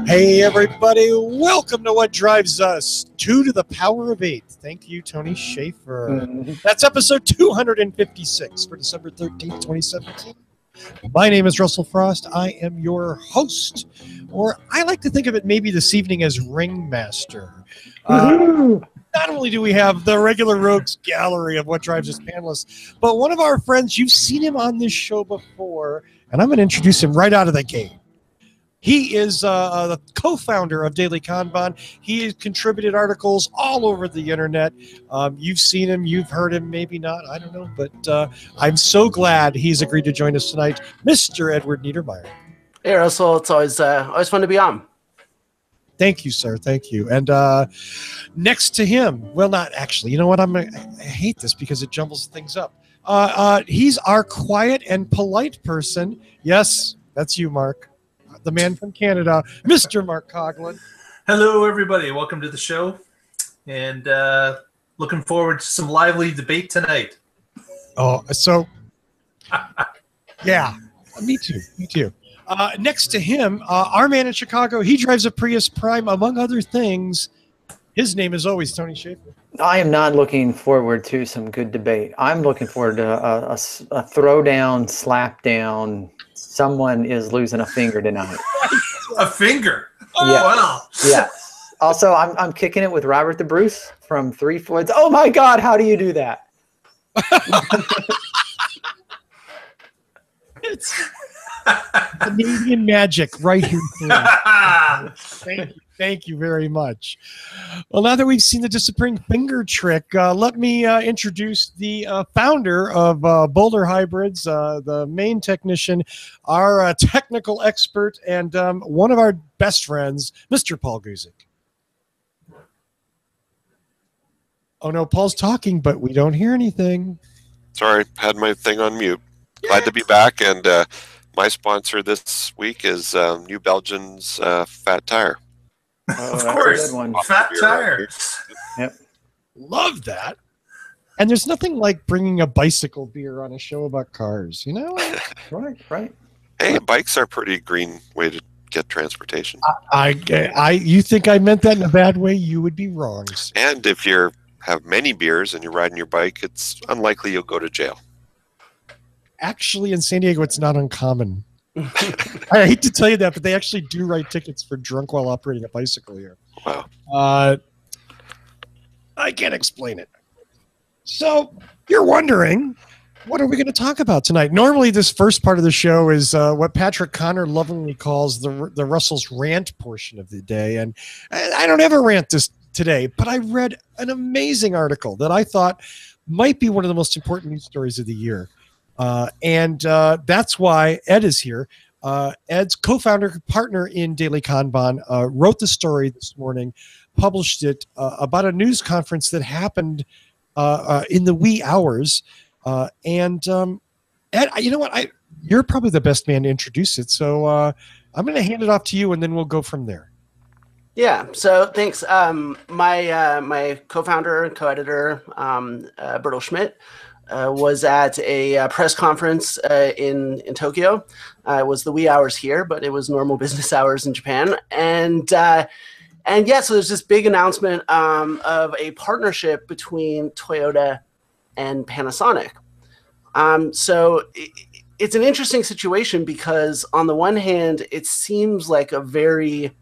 Hey everybody, welcome to What Drives Us, 2 to the power of 8. Thank you, Tony Schaefer. That's episode 256 for December 13th, 2017. My name is Russell Frost. I am your host, or I like to think of it maybe this evening as ringmaster. Not only do we have the regular Rogues Gallery of What Drives Us panelists, but one of our friends, you've seen him on this show before, and I'm going to introduce him right out of the gate. He is the co-founder of Daily Kanban. He has contributed articles all over the internet. You've seen him, you've heard him, maybe not, I don't know. But I'm so glad he's agreed to join us tonight, Mr. Edward Niedermeyer. Hey, Russell, it's always fun to be on. Thank you, sir. Thank you. And next to him, well, not actually. You know what? I hate this because it jumbles things up. He's our quiet and polite person. Yes, that's you, Mark. The man from Canada, Mr. Mark Coughlin. Hello, everybody. Welcome to the show. And looking forward to some lively debate tonight. Oh, so, yeah, me too. Me too. Next to him, our man in Chicago, he drives a Prius Prime, among other things. His name is always Tony Schaefer. I am not looking forward to some good debate. I'm looking forward to a throwdown, slap down. Someone is losing a finger tonight. A finger? Oh, yeah. Wow. Yeah. Also, I'm kicking it with Robert the Bruce from Three Floyds. Oh, my God. How do you do that? It's Canadian magic right here. Thank you very much. Well, now that we've seen the disappearing finger trick, let me introduce the founder of Boulder Hybrids, the main technician, our technical expert, and one of our best friends, Mr. Paul Guzik. Oh, no, Paul's talking, but we don't hear anything. Sorry, had my thing on mute. Glad to be back, and my sponsor this week is New Belgium's Fat Tire. Oh, of course, Fat Tire. Yep. Love that. And there's nothing like bringing a bicycle beer on a show about cars, you know? Right. Hey, bikes are a pretty green way to get transportation. You think I meant that in a bad way? You would be wrong. And if you have many beers and you're riding your bike, it's unlikely you'll go to jail. Actually, in San Diego, it's not uncommon. I hate to tell you that, but they actually do write tickets for drunk while operating a bicycle here. Wow. I can't explain it. So you're wondering, what are we going to talk about tonight? Normally, this first part of the show is what Patrick Connor lovingly calls the Russell's rant portion of the day. And I don't ever rant this today, but I read an amazing article that I thought might be one of the most important news stories of the year. And that's why Ed is here. Ed's co-founder, partner in Daily Kanban, wrote the story this morning, published it about a news conference that happened in the wee hours. And Ed, you know what? You're probably the best man to introduce it. So I'm going to hand it off to you, and then we'll go from there. Yeah, so thanks. My co-founder and co-editor, Bertil Schmidt, was at a press conference in Tokyo. It was the wee hours here, but it was normal business hours in Japan. And yeah, so there's this big announcement of a partnership between Toyota and Panasonic. So it's an interesting situation because on the one hand, it seems like a very,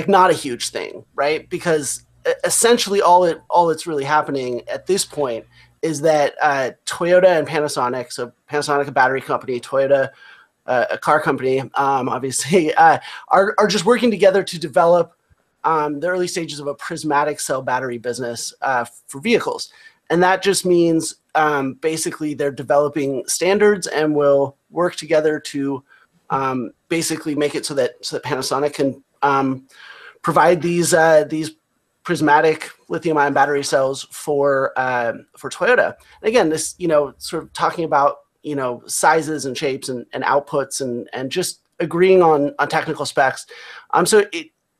not a huge thing, right? Because essentially all that's really happening at this point is that Toyota and Panasonic, so Panasonic, a battery company, Toyota, a car company, obviously, are just working together to develop the early stages of a prismatic cell battery business for vehicles. And that just means basically they're developing standards and will work together to basically make it so that Panasonic can provide these prismatic lithium-ion battery cells for Toyota. And again, this, sort of talking about, sizes and shapes and outputs and just agreeing on technical specs. So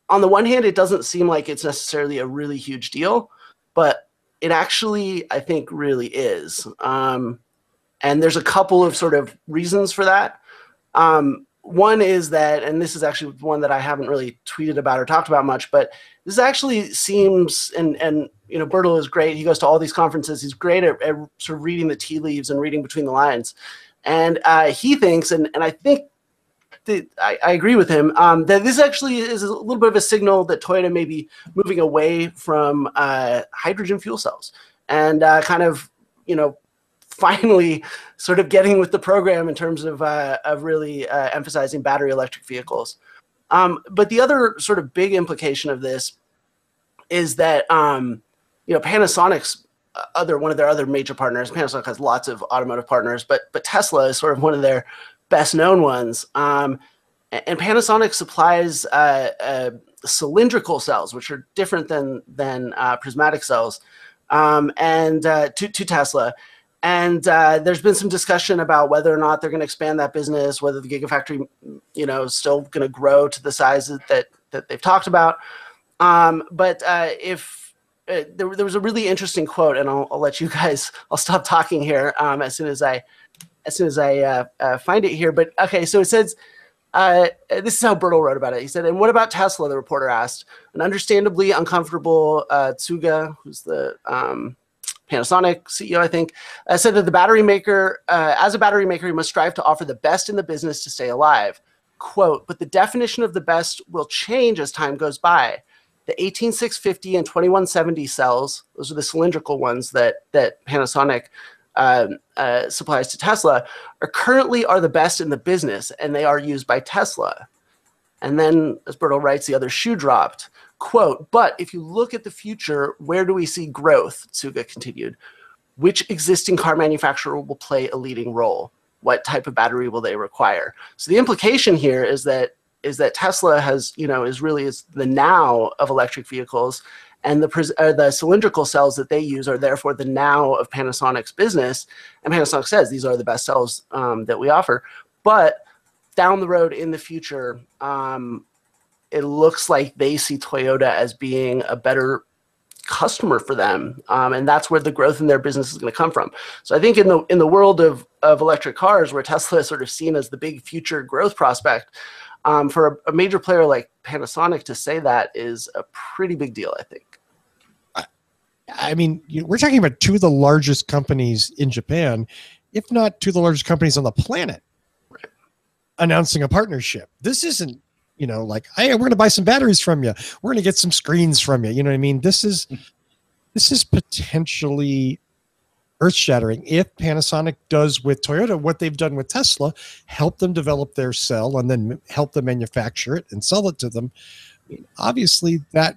on the one hand, it doesn't seem like it's necessarily a really huge deal, but it actually, I think, really is. And there's a couple of sort of reasons for that. one is that, and this is actually one that I haven't really tweeted about or talked about much, but this actually seems, and Bertil is great. He goes to all these conferences. He's great at sort of reading the tea leaves and reading between the lines. And he thinks, and I think that I agree with him, that this actually is a little bit of a signal that Toyota may be moving away from hydrogen fuel cells and kind of, finally sort of getting with the program in terms of really emphasizing battery electric vehicles. But the other sort of big implication of this is that, Panasonic's one of their other major partners, Panasonic has lots of automotive partners, but Tesla is sort of one of their best known ones. And Panasonic supplies cylindrical cells, which are different than prismatic cells, and to Tesla. And there's been some discussion about whether or not they're going to expand that business, whether the Gigafactory, is still going to grow to the size that they've talked about. But if there was a really interesting quote, and I'll let you guys. I'll stop talking here as soon as I find it here. But okay, so it says. This is how Bertil wrote about it. He said, "And what about Tesla?" The reporter asked. An understandably uncomfortable Tsuga, who's the Panasonic CEO, I think, said that the battery maker, as a battery maker, he must strive to offer the best in the business to stay alive. Quote, but the definition of the best will change as time goes by. The 18650 and 2170 cells, those are the cylindrical ones that Panasonic supplies to Tesla, are the best in the business, and they are used by Tesla. And then, as Bertil writes, the other shoe dropped. Quote, but if you look at the future, where do we see growth? Tsuga continued. Which existing car manufacturer will play a leading role? What type of battery will they require? So the implication here is that Tesla is the now of electric vehicles, and the cylindrical cells that they use are therefore the now of Panasonic's business. And Panasonic says these are the best cells that we offer. But down the road in the future, it looks like they see Toyota as being a better customer for them, and that's where the growth in their business is going to come from. So I think in the world of electric cars, where Tesla is sort of seen as the big future growth prospect, for a major player like Panasonic to say that is a pretty big deal, I think. I mean, we're talking about two of the largest companies in Japan, if not two of the largest companies on the planet, right, announcing a partnership. This isn't, like, hey, we're going to buy some batteries from you. We're going to get some screens from you. You know what I mean? This is potentially earth-shattering if Panasonic does with Toyota what they've done with Tesla, help them develop their cell and then help them manufacture it and sell it to them. I mean, obviously, that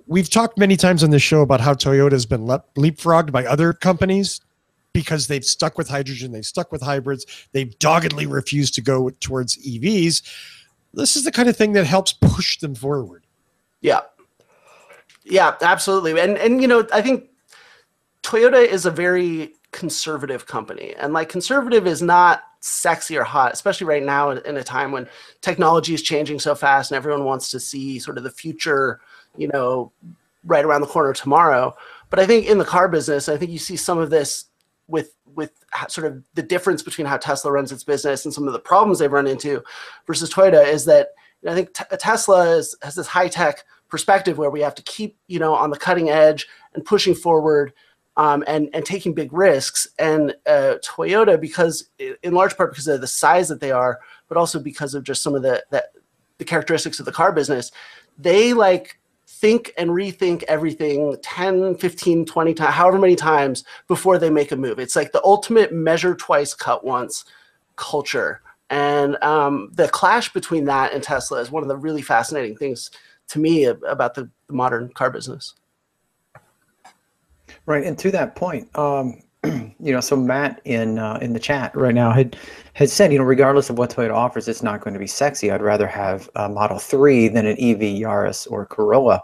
we've talked many times on this show about how Toyota has been leapfrogged by other companies because they've stuck with hydrogen, they've stuck with hybrids, they've doggedly refused to go towards EVs. This is the kind of thing that helps push them forward. Yeah, absolutely. And I think Toyota is a very conservative company, and like conservative is not sexy or hot, especially right now in a time when technology is changing so fast and everyone wants to see sort of the future, right around the corner tomorrow. But I think in the car business, I think you see some of this with sort of the difference between how Tesla runs its business and some of the problems they've run into versus Toyota is that I think Tesla has this high-tech perspective where we have to keep, on the cutting edge and pushing forward and taking big risks. And Toyota, because in large part because of the size that they are, but also because of just some of the characteristics of the car business, they think and rethink everything 10, 15, 20 times, however many times before they make a move. It's like the ultimate measure twice, cut once culture. And the clash between that and Tesla is one of the really fascinating things to me about the modern car business. Right, and to that point, so Matt in the chat right now had said, regardless of what Toyota offers, it's not going to be sexy. I'd rather have a Model 3 than an EV Yaris or Corolla.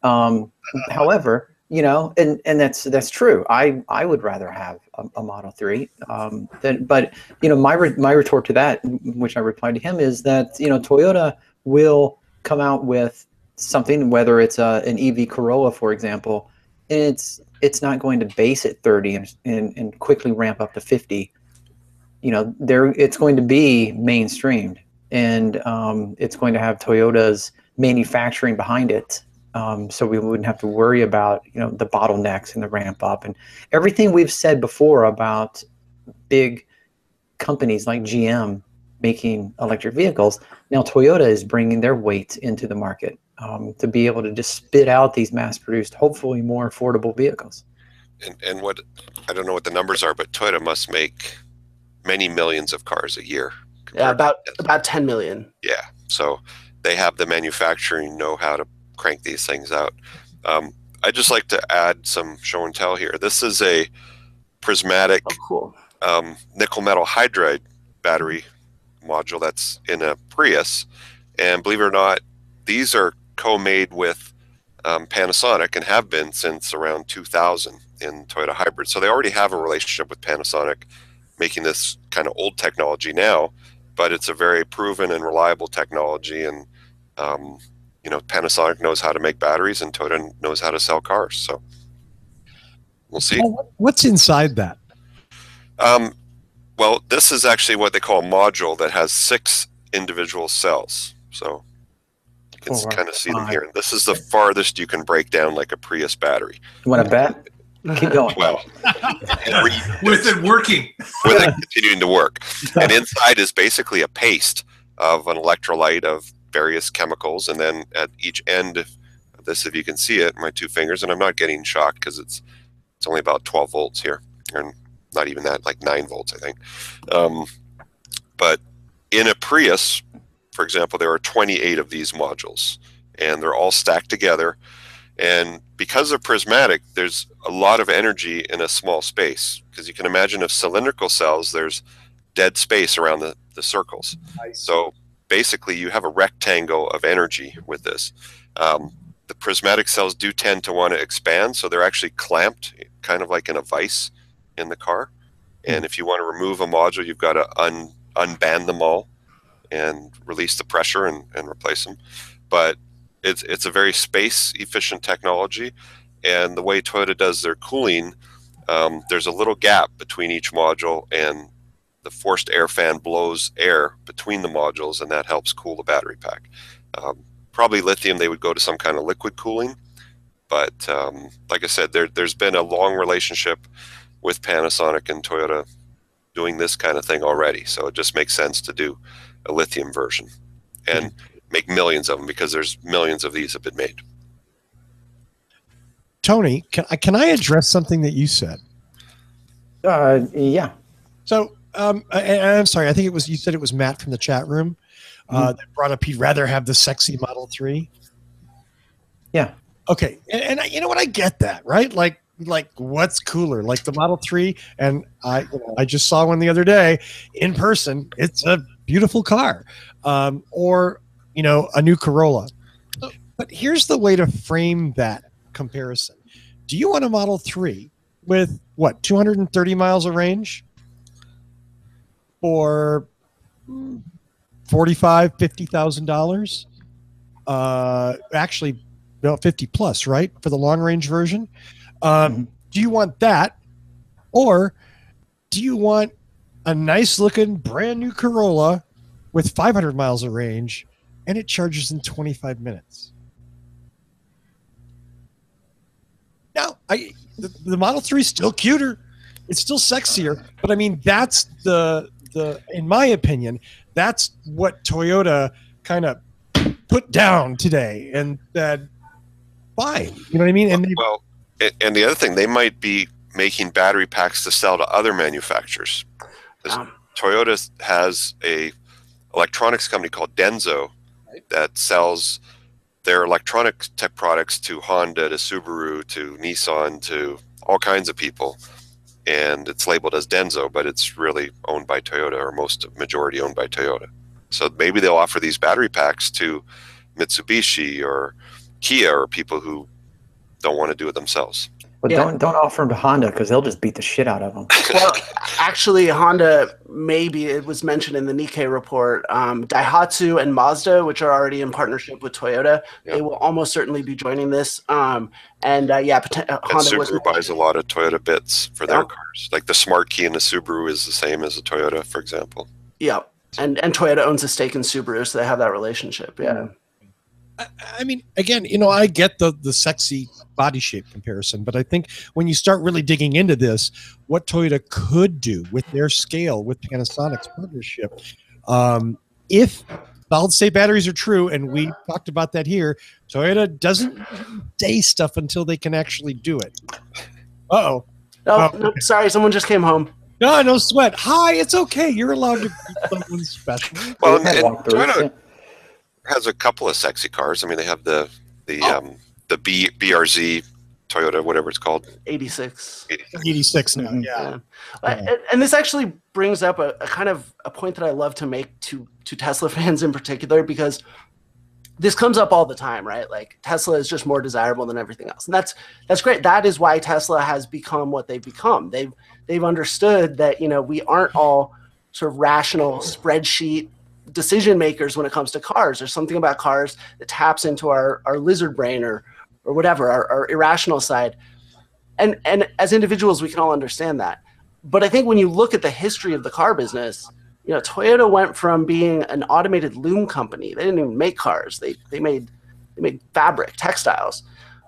However, and that's true. I would rather have a Model 3. But my retort to that, which I replied to him, is that Toyota will come out with something, whether it's an EV Corolla, for example, and it's not going to base at 30 and quickly ramp up to 50 it's going to be mainstreamed, and it's going to have Toyota's manufacturing behind it. So we wouldn't have to worry about the bottlenecks and the ramp up and everything we've said before about big companies like GM making electric vehicles. Now Toyota is bringing their weight into the market to be able to just spit out these mass-produced, hopefully more affordable vehicles. And what, I don't know what the numbers are, but Toyota must make many millions of cars a year. Yeah, about 10 million. Yeah, so they have the manufacturing know-how to crank these things out. I'd just like to add some show and tell here. This is a prismatic cool. Nickel metal hydride battery module that's in a Prius, and believe it or not, these are co-made with Panasonic and have been since around 2000 in Toyota Hybrid. So they already have a relationship with Panasonic, making this kind of old technology now, but it's a very proven and reliable technology. And Panasonic knows how to make batteries, and Toyota knows how to sell cars. So we'll see. What's inside that? Well, this is actually what they call a module that has 6 individual cells. So you can kind of see them here. This is the farthest you can break down like a Prius battery. You want to bet? Keep going. Well, with it working. With it continuing to work. And inside is basically a paste of an electrolyte of various chemicals. And then at each end of this, if you can see it, my 2 fingers, and I'm not getting shocked because it's only about 12 volts here. And not even that, like 9 volts, I think. But in a Prius, for example, there are 28 of these modules, and they're all stacked together. And because they're prismatic, there's a lot of energy in a small space. Because you can imagine if cylindrical cells, there's dead space around the circles. Nice. So basically, you have a rectangle of energy with this. The prismatic cells do tend to want to expand, so they're actually clamped, kind of like in a vise in the car. And if you want to remove a module, you've got to unband them all and release the pressure and replace them. But it's a very space efficient technology, and the way Toyota does their cooling, there's a little gap between each module, and the forced air fan blows air between the modules, and that helps cool the battery pack. Probably lithium, they would go to some kind of liquid cooling, but like I said, there's been a long relationship with Panasonic and Toyota doing this kind of thing already. So it just makes sense to do a lithium version and make millions of them, because there's millions of these have been made. Tony, can I address something that you said? Yeah. So I'm sorry, I think you said it was Matt from the chat room that brought up he'd rather have the sexy Model 3. Yeah. Okay. And you know what? I get that, right? Like what's cooler, like the Model 3? And I just saw one the other day in person. It's a beautiful car, or a new Corolla. But here's the way to frame that comparison. Do you want a Model 3 with 230 miles of range for $50,000? Actually, no, 50 plus, right, for the long range version. Do you want that, or do you want a nice looking brand new Corolla with 500 miles of range and it charges in 25 minutes? Now, the Model 3 is still cuter, it's still sexier, but I mean that's the in my opinion, that's what Toyota kind of put down today, and that fine, you know what I mean? And and the other thing, they might be making battery packs to sell to other manufacturers. Toyota has a electronics company called Denso that sells their electronic tech products to Honda, to Subaru, to Nissan, to all kinds of people. And it's labeled as Denso, but it's really owned by Toyota, or majority owned by Toyota. So maybe they'll offer these battery packs to Mitsubishi or Kia, or people who don't want to do it themselves. But Yeah. don't offer them to Honda because they'll just beat the shit out of them. Well, actually, Honda, maybe it was mentioned in the Nikkei report, Daihatsu and Mazda, which are already in partnership with Toyota, Yeah. they will almost certainly be joining this. And And Honda was Subaru buys a lot of Toyota bits for their Yeah. cars. Like the Smart Key in the Subaru is the same as the Toyota, for example. yeah, and Toyota owns a stake in Subaru, so they have that relationship. Yeah. I mean, again, I get the sexy body shape comparison, but I think when you start really digging into this, what Toyota could do with their scale, with Panasonic's partnership, if solid state batteries are true, and we talked about that here, Toyota doesn't say stuff until they can actually do it. Oh, Oh, no, sorry, someone just came home. No sweat. Hi, it's okay. You're allowed to be someone special. Well, They had and walkthroughs, Toyota yeah. has a couple of sexy cars. I mean, they have the BRZ Toyota, whatever it's called. 86. 86 now. Mhm. Yeah. And this actually brings up a kind of a point that I love to make to Tesla fans in particular, because this comes up all the time, right? Like Tesla is just more desirable than everything else, and that's great. That is why Tesla has become what they've become. They've understood that we aren't all sort of rational spreadsheet decision makers when it comes to cars. There's something about cars that taps into our lizard brain or whatever, our irrational side. And as individuals, we can all understand that. But I think when you look at the history of the car business, Toyota went from being an automated loom company. They didn't even make cars. They made fabric, textiles,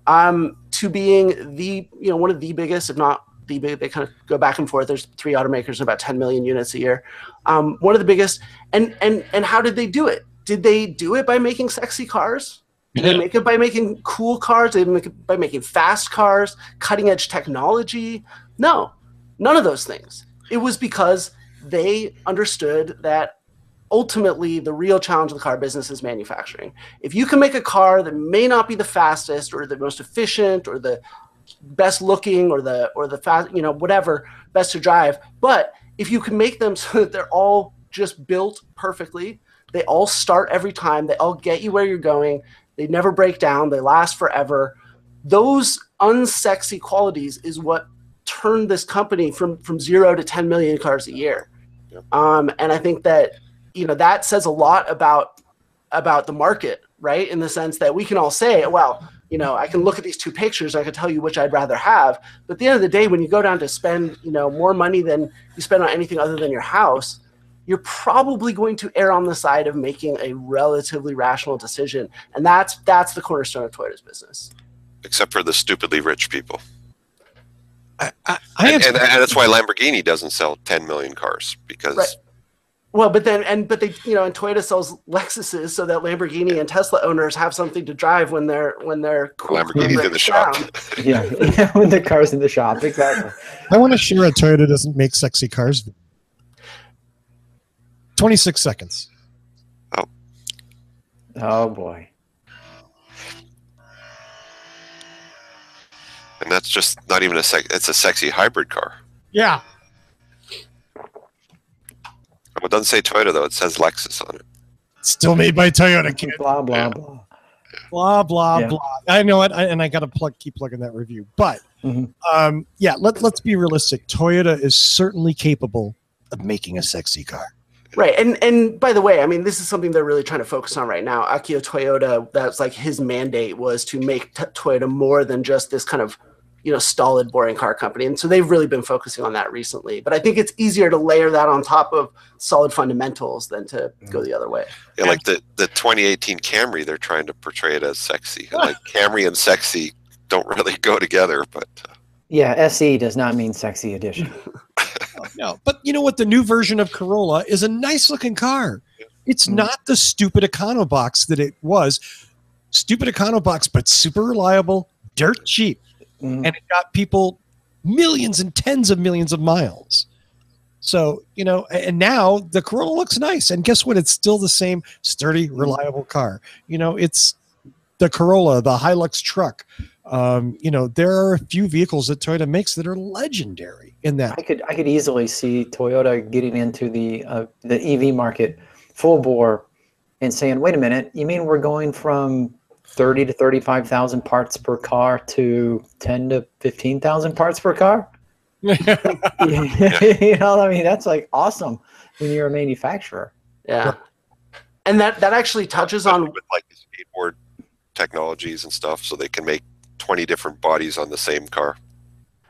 to being the one of the biggest, if not the big. They kind of go back and forth. There's 3 automakers, about 10 million units a year. One of the biggest. And how did they do it? Did they do it by making sexy cars? Did they make it by making cool cars? Did they make it by making fast cars, cutting edge technology? No, none of those things. It was because they understood that ultimately the real challenge of the car business is manufacturing. If you can make a car that may not be the fastest or the most efficient or the best looking or the fast, whatever, best to drive, but if you can make them so that they're all just built perfectly, they all start every time, they all get you where you're going, they never break down, they last forever. Those unsexy qualities is what turned this company from 0 to 10 million cars a year. Yeah. And I think that that says a lot about the market, right? In the sense that we can all say, well, I can look at these 2 pictures, I can tell you which I'd rather have. But at the end of the day, when you go down to spend more money than you spend on anything other than your house, you're probably going to err on the side of making a relatively rational decision. And that's the cornerstone of Toyota's business. Except for the stupidly rich people. I And that's why Lamborghini doesn't sell 10 million cars, because Right. Well, but they, and Toyota sells Lexuses so that Lamborghini and Tesla owners have something to drive when they're cool. Lamborghini's in the shop. Yeah, when the car's in the shop, exactly. I want to share a Toyota doesn't make sexy cars. 26 seconds. Oh boy. And that's just not even it's a sexy hybrid car. Yeah. Well, it doesn't say Toyota, though. It says Lexus on it. Still made by Toyota, kid. Blah blah Yeah. blah. Blah, blah, Yeah. blah. I know it. And I got to keep plugging that review. But Mhm. let's be realistic. Toyota is certainly capable of making a sexy car. Right, and by the way, I mean, this is something they're really trying to focus on right now. Akio Toyoda, that's like his mandate was to make Toyota more than just this kind of, stolid, boring car company. And so they've really been focusing on that recently. But I think it's easier to layer that on top of solid fundamentals than to go the other way. Yeah, like the 2018 Camry, they're trying to portray it as sexy. Like Camry and sexy don't really go together, but Yeah, SE does not mean sexy edition. No, but you know what? The new version of Corolla is a nice looking car. It's not the stupid EconoBox that it was. Stupid EconoBox, but super reliable, dirt cheap. Mhm. And it got people millions and tens of millions of miles. So, and now the Corolla looks nice. And guess what? It's still the same sturdy, reliable car. It's the Corolla, the Hilux truck. There are a few vehicles that Toyota makes that are legendary in that. I could easily see Toyota getting into the EV market full bore and saying, wait a minute, you mean we're going from 30 to 35,000 parts per car to 10 to 15,000 parts per car. You know, I mean, that's like awesome when you're a manufacturer. Yeah. And that actually touches on with like the skateboard technologies and stuff, so they can make 20 different bodies on the same car.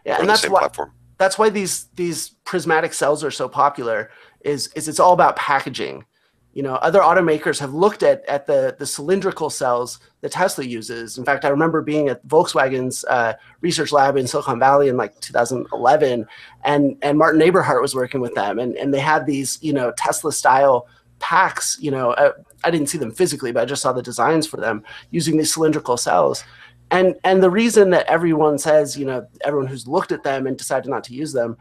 Yeah, on and the that's same why platform. that's why these prismatic cells are so popular. Is it's all about packaging. You know, other automakers have looked at the cylindrical cells that Tesla uses. In fact, I remember being at Volkswagen's research lab in Silicon Valley in like 2011, and Martin Eberhard was working with them, and they had these, you know, Tesla style packs. You know, I didn't see them physically, but I just saw the designs for them using these cylindrical cells. And the reason that everyone says, you know, everyone who's looked at them and decided not to use them,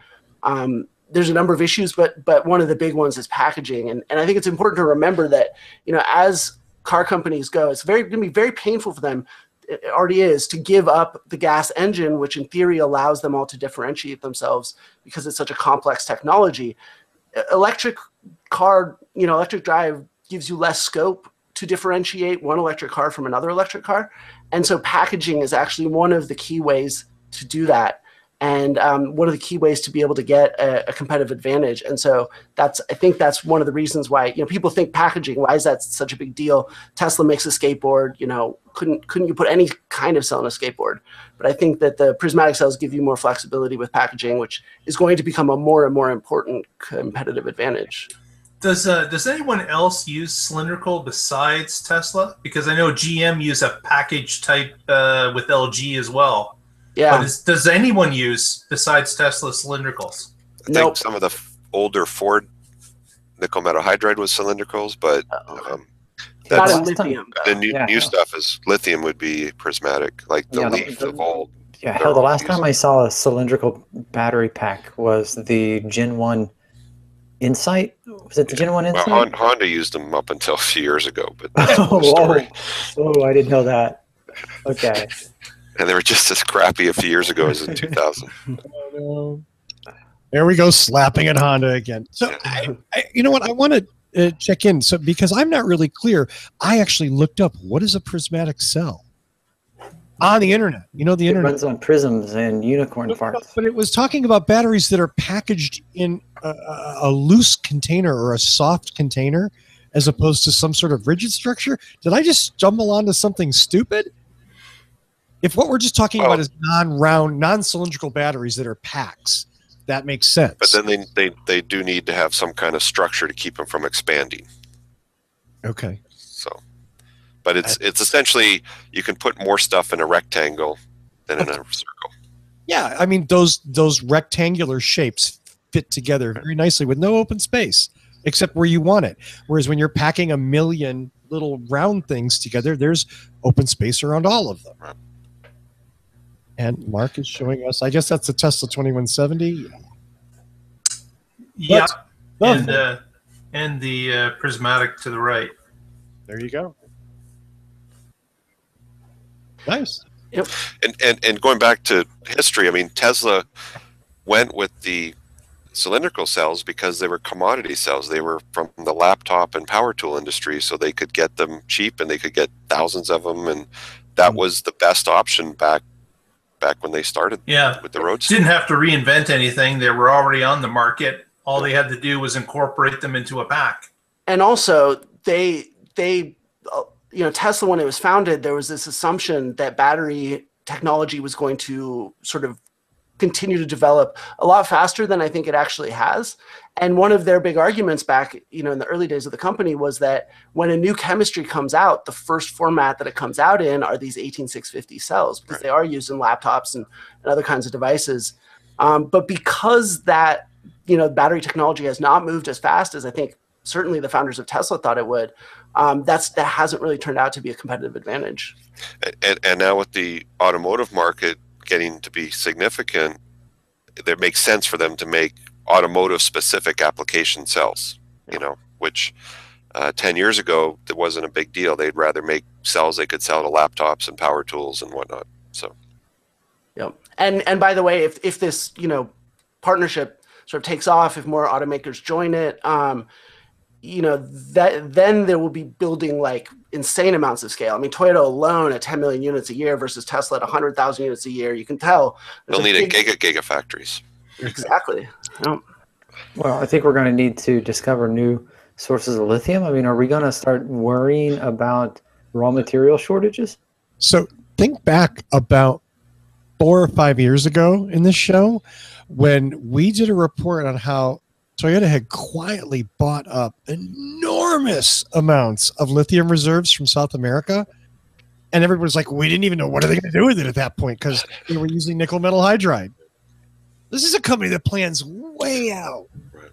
there's a number of issues, but one of the big ones is packaging. And I think it's important to remember that, you know, as car companies go, it's going to be very painful for them, it already is, to give up the gas engine, which in theory allows them all to differentiate themselves because it's such a complex technology. Electric car, you know, electric drive gives you less scope to differentiate one electric car from another electric car. And so packaging is actually one of the key ways to do that. And one of the key ways to be able to get a competitive advantage. And so I think that's one of the reasons why, you know, people think packaging, why is that such a big deal? Tesla makes a skateboard, you know, couldn't you put any kind of cell in a skateboard? But I think that the prismatic cells give you more flexibility with packaging, which is going to become a more and more important competitive advantage. Does anyone else use cylindrical besides Tesla? Because I know GM use a package type with LG as well. Yeah. But does anyone use, besides Tesla, cylindricals? I think some of the older Ford nickel metal hydride was cylindricals, but not that's in lithium. the new stuff is lithium would be prismatic, like the Leaf of old. Yeah, hell, the last time I saw a cylindrical battery pack was the Gen 1 Insight. Was it the Gen 1 Insight? Well, Honda used them up until a few years ago, but that's another story. Oh, I didn't know that. Okay. And they were just as crappy a few years ago as in 2000. There we go, slapping at Honda again. So, you know what? I want to check in. So, because I'm not really clear, I actually looked up what is a prismatic cell on the internet. You know, the internet runs on prisms and unicorn farts. But it was talking about batteries that are packaged in a loose container or a soft container, as opposed to some sort of rigid structure. Did I just stumble onto something stupid? If what we're just talking about is non-round, non-cylindrical batteries that are packs, that makes sense. But then they do need to have some kind of structure to keep them from expanding. Okay. So, but it's essentially, you can put more stuff in a rectangle than in a circle. Yeah, I mean those rectangular shapes fit together very nicely with no open space except where you want it. Whereas when you're packing a million little round things together, there's open space around all of them. Right. And Mark is showing us, I guess that's a Tesla 2170. Yeah, But, and the prismatic to the right. there you go. Nice. Yep. And going back to history, I mean, Tesla went with the cylindrical cells because they were commodity cells. They were from the laptop and power tool industry, so they could get them cheap and they could get thousands of them, and that was the best option back when they started with the Roadster. Didn't have to reinvent anything. They were already on the market. All they had to do was incorporate them into a pack. And also, they you know, Tesla, when it was founded, there was this assumption that battery technology was going to sort of continue to develop a lot faster than I think it actually has. And one of their big arguments back, you know, in the early days of the company was that when a new chemistry comes out, the first format that it comes out in are these 18650 cells, because they are used in laptops and other kinds of devices. But because that, you know, battery technology has not moved as fast as I think certainly the founders of Tesla thought it would, that hasn't really turned out to be a competitive advantage. And now with the automotive market getting to be significant, it makes sense for them to make automotive specific application cells, you know, which 10 years ago, it wasn't a big deal. They'd rather make cells they could sell to laptops and power tools and whatnot. So, yep. And by the way, if this, you know, partnership sort of takes off, if more automakers join it, you know, then there will be building like insane amounts of scale. I mean, Toyota alone at 10 million units a year versus Tesla at 100,000 units a year. You can tell. They'll need a gigafactories. Exactly. Yep. Well, I think we're going to need to discover new sources of lithium. I mean, are we going to start worrying about raw material shortages? So think back about 4 or 5 years ago in this show when we did a report on how Toyota had quietly bought up enormous amounts of lithium reserves from South America. And everybody was like, we didn't even know what are they going to do with it at that point because they were using nickel metal hydride. This is a company that plans way out.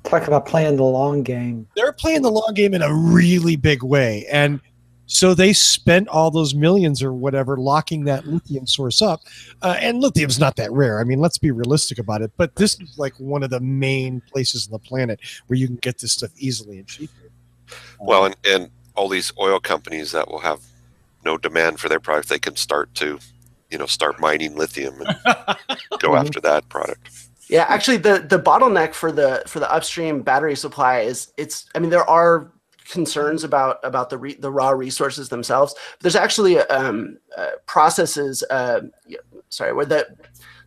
Talk about playing the long game. They're playing the long game in a really big way. And so they spent all those millions or whatever locking that lithium source up. And lithium's not that rare. I mean, let's be realistic about it. But this is like one of the main places on the planet where you can get this stuff easily and cheaply. Well, and all these oil companies that will have no demand for their product, they can start to, start mining lithium and go after that product. Yeah, actually, the bottleneck for the upstream battery supply is there are concerns about the raw resources themselves. But there's actually processes, where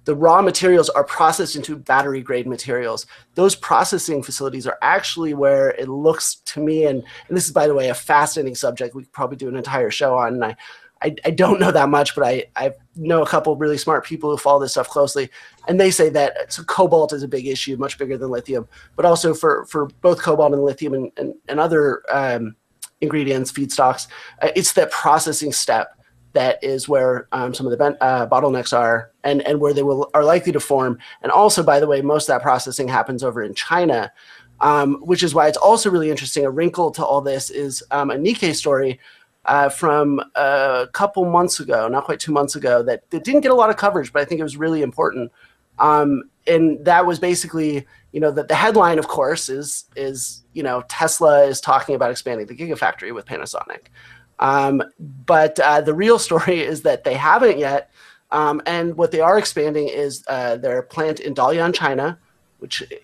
the raw materials are processed into battery grade materials. Those processing facilities are actually where it looks to me, and this is, by the way, a fascinating subject we could probably do an entire show on. And I don't know that much, but I know a couple of really smart people who follow this stuff closely, and they say that cobalt is a big issue, much bigger than lithium, but also for both cobalt and lithium and other ingredients, feedstocks, it's that processing step that is where some of the bottlenecks are and where they are likely to form. And also, by the way, most of that processing happens over in China, which is why it's also really interesting. A wrinkle to all this is a Nikkei story from a couple months ago, not quite 2 months ago, that didn't get a lot of coverage, but I think it was really important. And that was basically, that the headline, of course, is Tesla is talking about expanding the Gigafactory with Panasonic. But the real story is that they haven't yet. And what they are expanding is their plant in Dalian, China,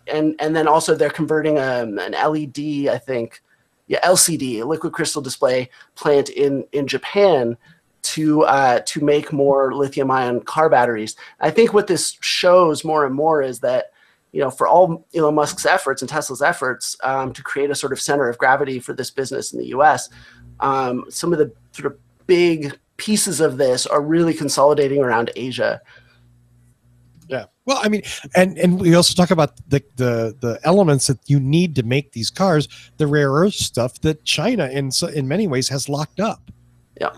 and then also they're converting an LED, I think, LCD, a liquid crystal display plant in Japan to make more lithium-ion car batteries. I think what this shows more and more is that, for all Elon Musk's efforts and Tesla's efforts to create a sort of center of gravity for this business in the U.S., some of the sort of big pieces of this are really consolidating around Asia. Yeah. Well, I mean, and we also talk about the elements that you need to make these cars, the rare earth stuff that China in many ways has locked up. Yeah.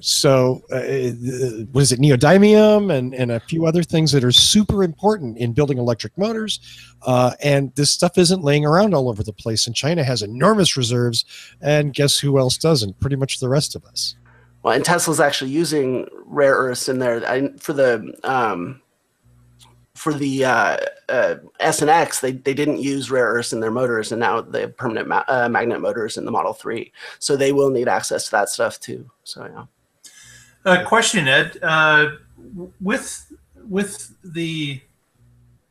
So what is it, neodymium and a few other things that are super important in building electric motors. And this stuff isn't laying around all over the place. And China has enormous reserves. And guess who else doesn't? Pretty much the rest of us. Well, and Tesla's actually using rare earths in there for the S and X. They didn't use rare earths in their motors, and now they have permanent magnet motors in the Model 3. So they will need access to that stuff too. So yeah. Question, Ed. With the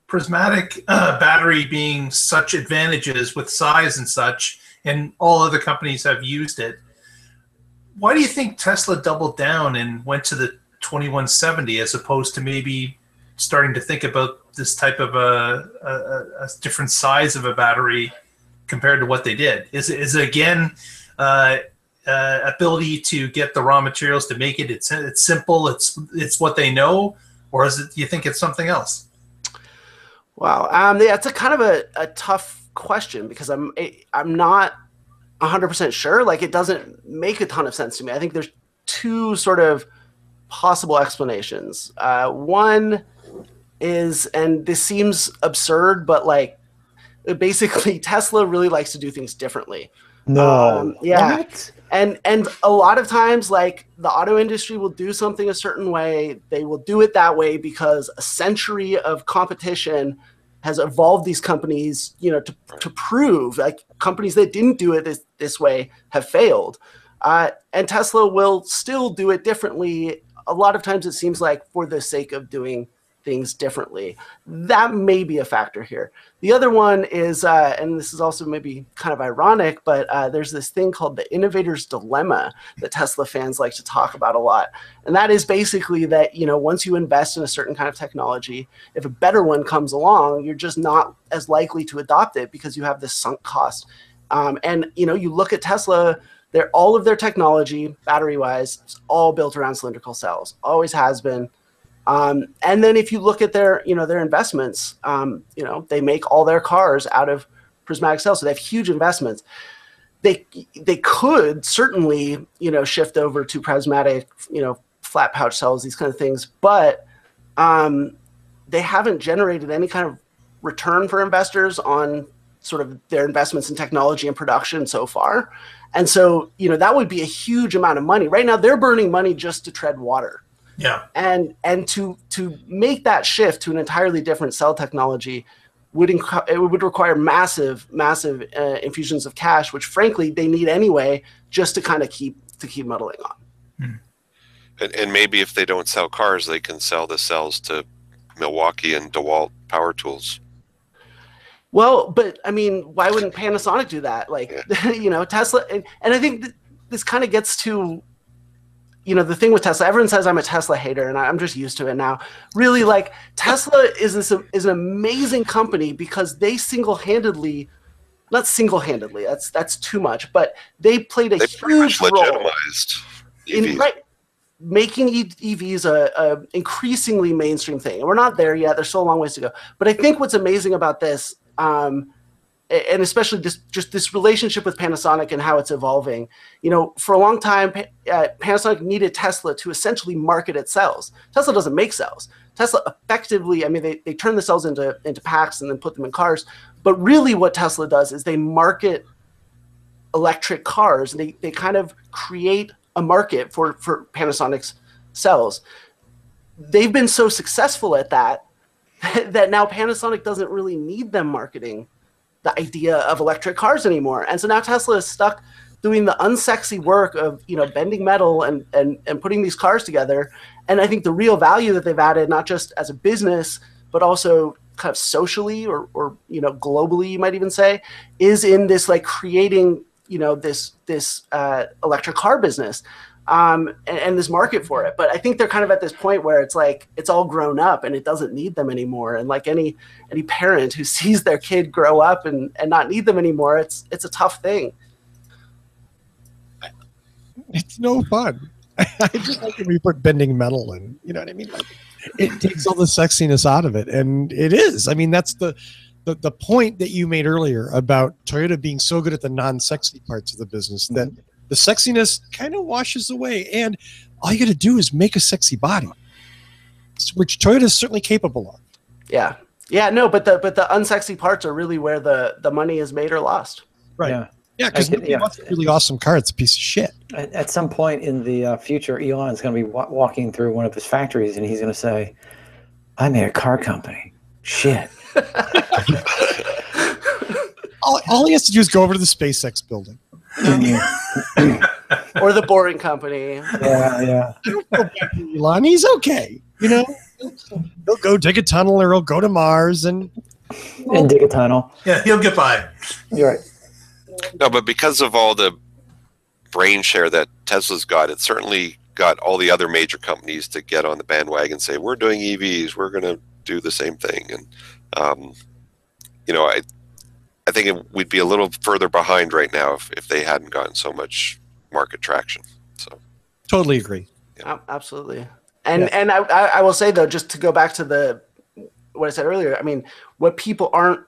prismatic battery being such advantages with size and such, and all other companies have used it, why do you think Tesla doubled down and went to the 2170 as opposed to maybe starting to think about this type of a different size of a battery compared to what they did? Is it again ability to get the raw materials to make it? It's simple. It's what they know, or is it? Do you think it's something else? Wow. Yeah, it's a kind of a tough question because I'm not 100% sure. Like, it doesn't make a ton of sense to me. I think there's two sort of possible explanations. One is, and this seems absurd, but like basically Tesla really likes to do things differently. No. Yeah. What? And a lot of times, like, the auto industry will do something a certain way. They will do it that way because a century of competition has evolved these companies, to prove, like, companies that didn't do it this way have failed. And Tesla will still do it differently. A lot of times it seems like for the sake of doing things differently. That may be a factor here. The other one is, and this is also maybe kind of ironic, but there's this thing called the innovator's dilemma that Tesla fans like to talk about a lot. And that is basically that, once you invest in a certain kind of technology, if a better one comes along, you're just not as likely to adopt it because you have this sunk cost. And you look at Tesla, all of their technology, battery-wise, is all built around cylindrical cells. Always has been. And then if you look at their investments, they make all their cars out of prismatic cells, so they have huge investments. They could certainly shift over to prismatic flat pouch cells, these kind of things, but they haven't generated any kind of return for investors on sort of their investments in technology and production so far. And so, that would be a huge amount of money. Right now, they're burning money just to tread water. Yeah. And to make that shift to an entirely different cell technology would require massive infusions of cash, which frankly they need anyway, just to kind of keep muddling on. And maybe if they don't sell cars, they can sell the cells to Milwaukee and DeWalt power tools. Well, but I mean, why wouldn't Panasonic do that? Like, Tesla, and I think this kind of gets to, the thing with Tesla. Everyone says I'm a Tesla hater, and I'm just used to it now. Really, like, Tesla is an amazing company because they not single-handedly, that's too much, but they played a huge role legitimized in making EVs a increasingly mainstream thing. And we're not there yet. There's still a long ways to go. But I think what's amazing about this, and especially just this relationship with Panasonic and how it's evolving, for a long time, Panasonic needed Tesla to essentially market its cells. Tesla doesn't make cells. Tesla effectively, they turn the cells into packs and then put them in cars. But really what Tesla does is they market electric cars. And they kind of create a market for Panasonic's cells. They've been so successful at that now Panasonic doesn't really need them marketing the idea of electric cars anymore. And so now Tesla is stuck doing the unsexy work of bending metal and putting these cars together. And I think the real value that they've added, not just as a business, but also kind of socially or globally, you might even say, is in this like creating this electric car business and this market for it. But I think they're kind of at this point where it's like it's all grown up and it doesn't need them anymore. And like any parent who sees their kid grow up and not need them anymore, it's a tough thing. It's no fun. I just like when we put bending metal in, you know what I mean? Like, it takes all the sexiness out of it. And it is. I mean, that's the point that you made earlier about Toyota being so good at the non-sexy parts of the business that the sexiness kind of washes away. And all you got to do is make a sexy body, which Toyota is certainly capable of. Yeah. Yeah, no, but the unsexy parts are really where the money is made or lost. Right. Yeah, because nobody wants a really awesome car. It's a piece of shit. At some point in the future, Elon's going to be walking through one of his factories, and he's going to say, I made a car company. Shit. all he has to do is go over to the SpaceX building. Or the Boring Company. Yeah. I don't feel bad for Elon. He's okay. He'll go dig a tunnel or he'll go to Mars and dig a tunnel. Yeah, he'll get by. You're right. No, but because of all the brain share that Tesla's got, it certainly got all the other major companies to get on the bandwagon and say, we're doing EVs, we're going to do the same thing. And, I think we'd be a little further behind right now if they hadn't gotten so much market traction. So, totally agree. Yeah. Absolutely. And I will say, though, just to go back to what I said earlier, I mean, what people aren't,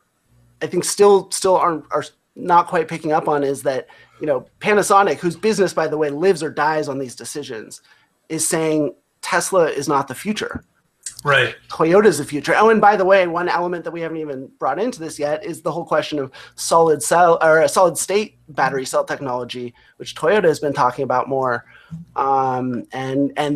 I think still are not quite picking up on is that, Panasonic, whose business, by the way, lives or dies on these decisions, is saying Tesla is not the future. Right. Toyota is the future. Oh, and by the way, one element that we haven't even brought into this yet is the whole question of solid state battery cell technology, which Toyota has been talking about more. And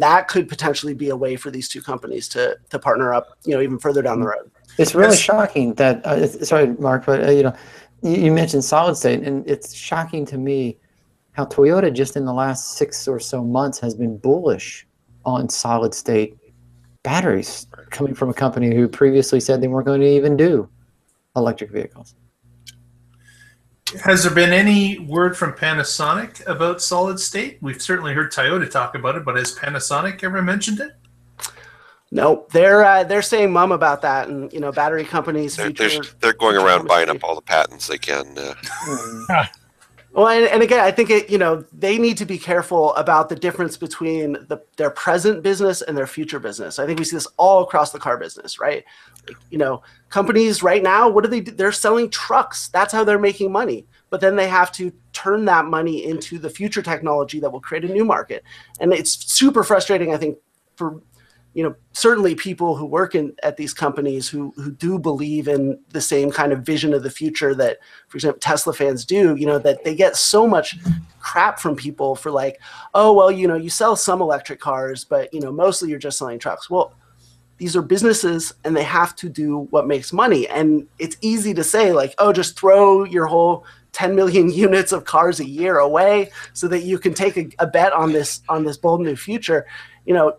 that could potentially be a way for these two companies to partner up, even further down the road. It's really shocking that, sorry, Mark, but, you mentioned solid state, and it's shocking to me how Toyota just in the last 6 or so months has been bullish on solid state batteries coming from a company who previously said they weren't going to even do electric vehicles. Has there been any word from Panasonic about solid state? We've certainly heard Toyota talk about it, but has Panasonic ever mentioned it? No, they're saying mum about that, and battery companies. They're going around buying up all the patents they can. Well, and again, I think they need to be careful about the difference between their present business and their future business. I think we see this all across the car business, right? Companies right now, what do they do? They're selling trucks. That's how they're making money. But then they have to turn that money into the future technology that will create a new market. And it's super frustrating, I think, for certainly people who work at these companies who do believe in the same kind of vision of the future that, for example, Tesla fans do, that they get so much crap from people for like, oh, well, you sell some electric cars, but, mostly you're just selling trucks. Well, these are businesses and they have to do what makes money. And it's easy to say like, oh, just throw your whole 10 million units of cars a year away so that you can take a bet on this bold new future.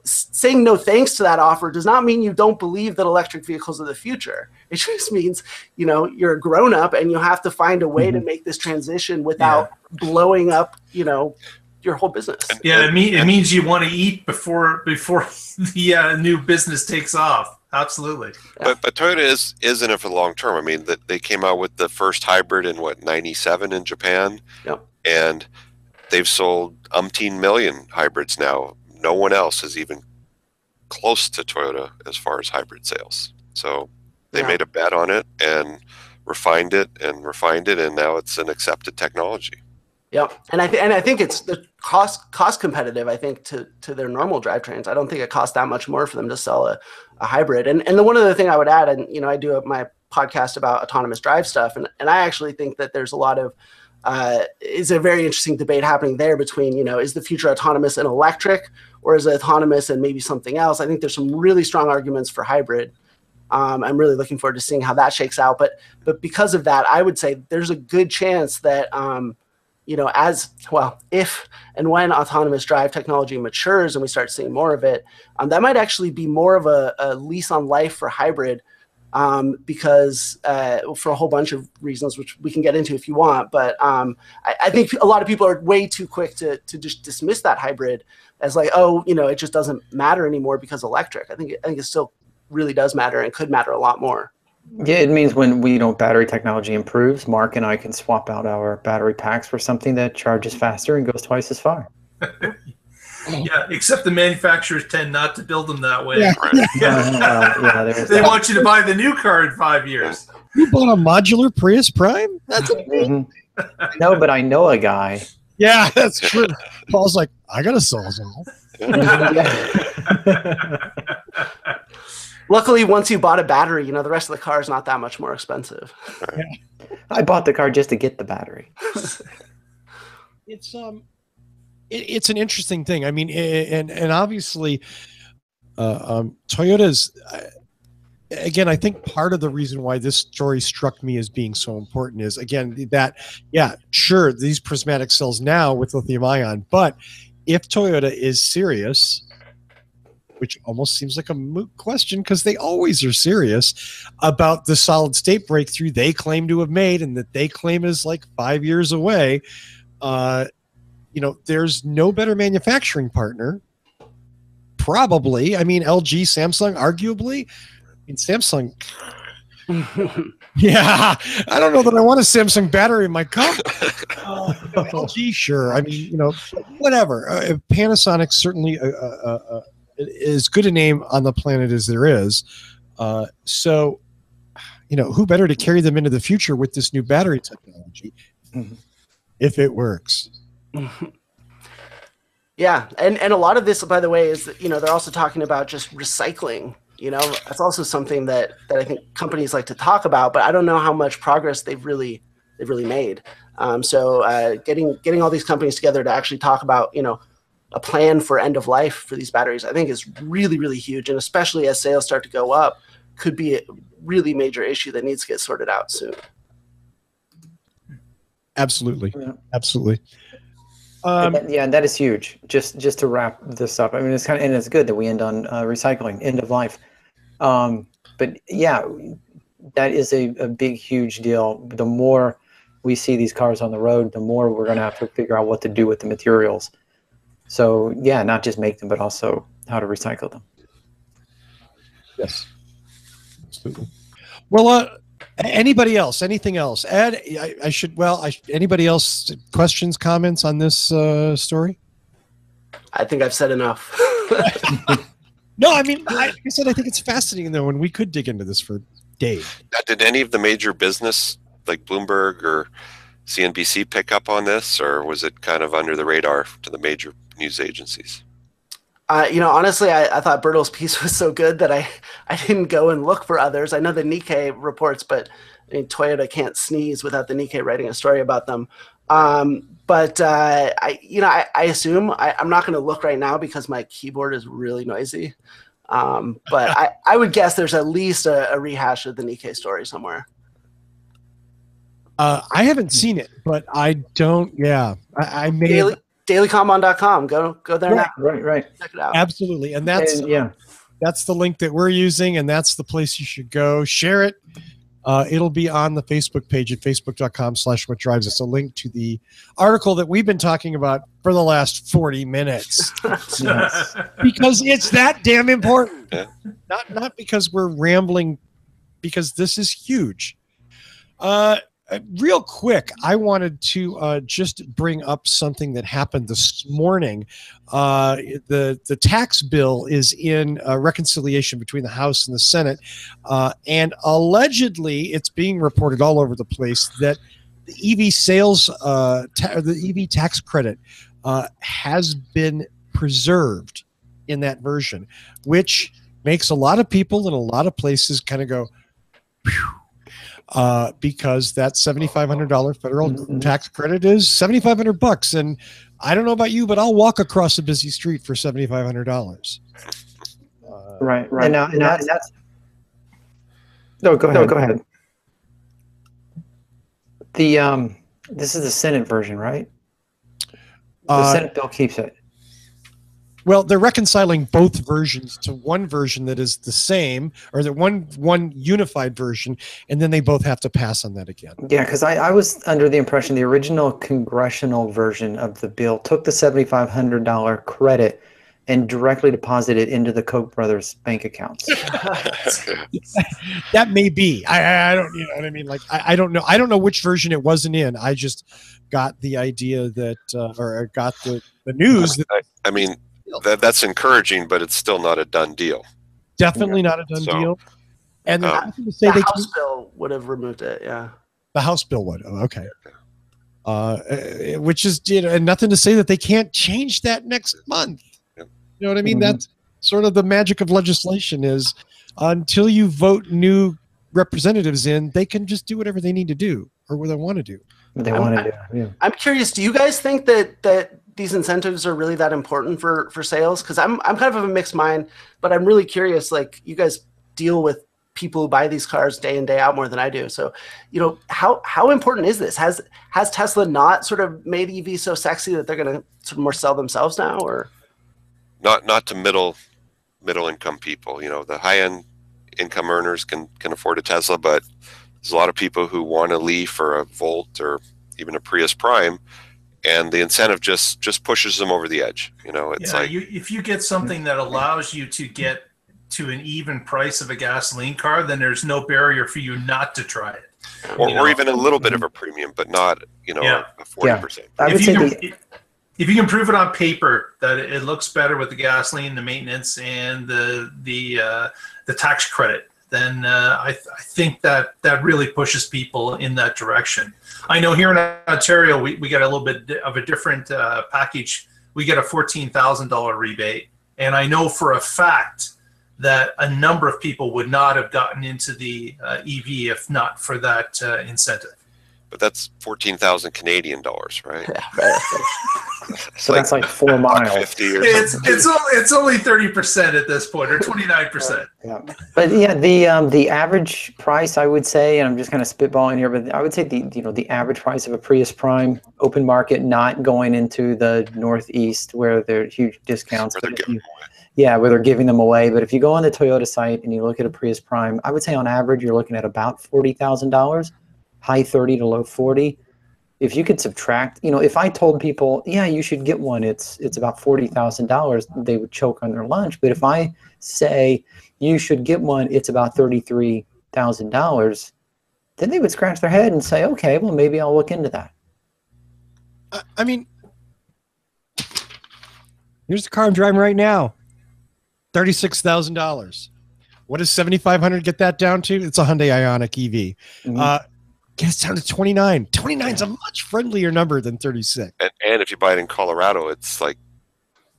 Saying no thanks to that offer does not mean you don't believe that electric vehicles are the future. It just means, you're a grown up and you have to find a way to make this transition without blowing up, your whole business. Yeah, it means you want to eat before the new business takes off. Absolutely. But Toyota is in it for the long term. I mean, they came out with the first hybrid in '97 in Japan. Yep. And they've sold umpteen million hybrids now. No one else is even close to Toyota as far as hybrid sales. So they made a bet on it and refined it, and now it's an accepted technology. Yep, and I think it's the cost competitive. I think to their normal drivetrains. I don't think it costs that much more for them to sell a hybrid. And the one other thing I would add, and I do my podcast about autonomous drive stuff, and I actually think that there's a lot of is a very interesting debate happening there between, is the future autonomous and electric, or is it autonomous and maybe something else? I think there's some really strong arguments for hybrid. I'm really looking forward to seeing how that shakes out. But because of that, I would say there's a good chance that, if and when autonomous drive technology matures and we start seeing more of it, that might actually be more of a lease on life for hybrid. Because for a whole bunch of reasons, which we can get into if you want. But I think a lot of people are way too quick to just dismiss that hybrid as like, oh, it just doesn't matter anymore because electric. I think it still really does matter and could matter a lot more. Yeah, it means when battery technology improves, Mark and I can swap out our battery packs for something that charges faster and goes twice as far. Yeah, except the manufacturers tend not to build them that way. Yeah. They want you to buy the new car in 5 years. You bought a modular Prius Prime? That's amazing. No, but I know a guy. Yeah, that's true. Paul's like, I got a Sawzall. Luckily, once you bought a battery, the rest of the car is not that much more expensive. I bought the car just to get the battery. It's an interesting thing. I mean, and obviously, Toyota's. Again, I think part of the reason why this story struck me as being so important is, again, that, sure, these prismatic cells now with lithium ion, but if Toyota is serious, which almost seems like a moot question because they always are serious about the solid state breakthrough they claim to have made and that they claim is like 5 years away, there's no better manufacturing partner. Probably. I mean, LG, Samsung, arguably. I mean, Samsung. Yeah, I don't know that I want a Samsung battery in my car. LG, sure. I mean, whatever. Panasonic certainly as good a name on the planet as there is. So, who better to carry them into the future with this new battery technology if it works? Yeah, and a lot of this, by the way, is that, they're also talking about just recycling. That's also something that I think companies like to talk about, but I don't know how much progress they've really made. So getting all these companies together to actually talk about a plan for end of life for these batteries, I think is really, really huge, and especially as sales start to go up, could be a really major issue that needs to get sorted out soon. Absolutely. Absolutely. Yeah, that is huge. Just to wrap this up, I mean, it's and it's good that we end on recycling, end of life. But yeah, that is a big, huge deal. The more we see these cars on the road, the more we're going to have to figure out what to do with the materials. So yeah, not just make them, but also how to recycle them. Yes. Absolutely. Well, anybody else? Anything else? Ed, anybody else? Questions, comments on this story? I think I've said enough. No, I mean, like I said, I think it's fascinating though, and we could dig into this for days. Now, did any of the major business, like Bloomberg or CNBC, pick up on this, or was it kind of under the radar to the major news agencies? Honestly, I thought Bertle's piece was so good that I didn't go and look for others. I know the Nikkei reports, but I mean, Toyota can't sneeze without the Nikkei writing a story about them. But I assume I'm not going to look right now because my keyboard is really noisy. But I would guess there's at least a rehash of the Nikkei story somewhere. I haven't seen it, but I don't. Yeah, I may. Dailycombon.com. Go there now. Right. Check it out. Absolutely, and that's that's the link that we're using, and that's the place you should go. Share it. It'll be on the Facebook page at facebook.com/whatdrives. It's a link to the article that we've been talking about for the last 40 minutes. Yes. Because it's that damn important. Not because we're rambling, because this is huge. Real quick, I wanted to just bring up something that happened this morning. The tax bill is in reconciliation between the House and the Senate, and allegedly it's being reported all over the place that the EV sales, the EV tax credit has been preserved in that version, which makes a lot of people in a lot of places kind of go, phew. Because that $7,500 federal tax credit is $7,500, and I don't know about you, but I'll walk across a busy street for $7,500. Right. And that's no. Go ahead. This is the Senate version, right? The Senate bill keeps it. Well, they're reconciling both versions to one version that is the same, or the one unified version, and then they both have to pass on that again. Yeah, because I was under the impression the original congressional version of the bill took the $7,500 credit and directly deposited it into the Koch brothers' bank accounts. That may be. I don't. You know what I mean? Like I don't know. I don't know which version it wasn't in. I just got the idea that, or got the news. I mean. That's encouraging, but it's still not a done deal. Definitely not a done deal. And the House bill would have removed it. Yeah, the House bill would. Oh, okay. Which is, and nothing to say that they can't change that next month. You know what I mean? That's sort of the magic of legislation is until you vote new representatives in, they can just do whatever they need to do or what they want to do. I'm curious. Do you guys think that these incentives are really that important for sales? Because I'm kind of a mixed mind, but I'm really curious. Like, you guys deal with people who buy these cars day in, day out more than I do. So, how important is this? Has Tesla not sort of made EV so sexy that they're going to sort of more sell themselves now, or not to middle income people? The high end income earners can afford a Tesla, but there's a lot of people who want a Leaf or a Volt or even a Prius Prime. And the incentive just pushes them over the edge. It's if you get something that allows you to get to an even price of a gasoline car, then there's no barrier for you not to try it. Or even a little bit of a premium, but not a 40%. If you can prove it on paper that it looks better with the gasoline, the maintenance, and the tax credit, then I think that really pushes people in that direction. I know here in Ontario, we get a little bit of a different package. We get a $14,000 rebate. And I know for a fact that a number of people would not have gotten into the EV if not for that incentive. but that's 14,000 Canadian dollars, right? Yeah, right. So that's like 4 miles. $1.50 or It's only 30% at this point, or 29%. Yeah, but yeah, the average price, I would say, and I'm just kind of spitballing here, but I would say the average price of a Prius Prime open market, not going into the Northeast where there are huge discounts. Where they're but giving them away. Yeah, where they're giving them away. But if you go on the Toyota site and you look at a Prius Prime, I would say on average you're looking at about $40,000, high 30 to low 40. If you could subtract, if I told people, yeah, you should get one, it's about $40,000, they would choke on their lunch. But if I say you should get one, it's about $33,000, then they would scratch their head and say, okay, well, maybe I'll look into that. I mean, here's the car I'm driving right now. $36,000. What does 7,500 get that down to? It's a Hyundai Ioniq EV. Mhm. Gets down to 29. 29 is a much friendlier number than 36. And if you buy it in Colorado, it's like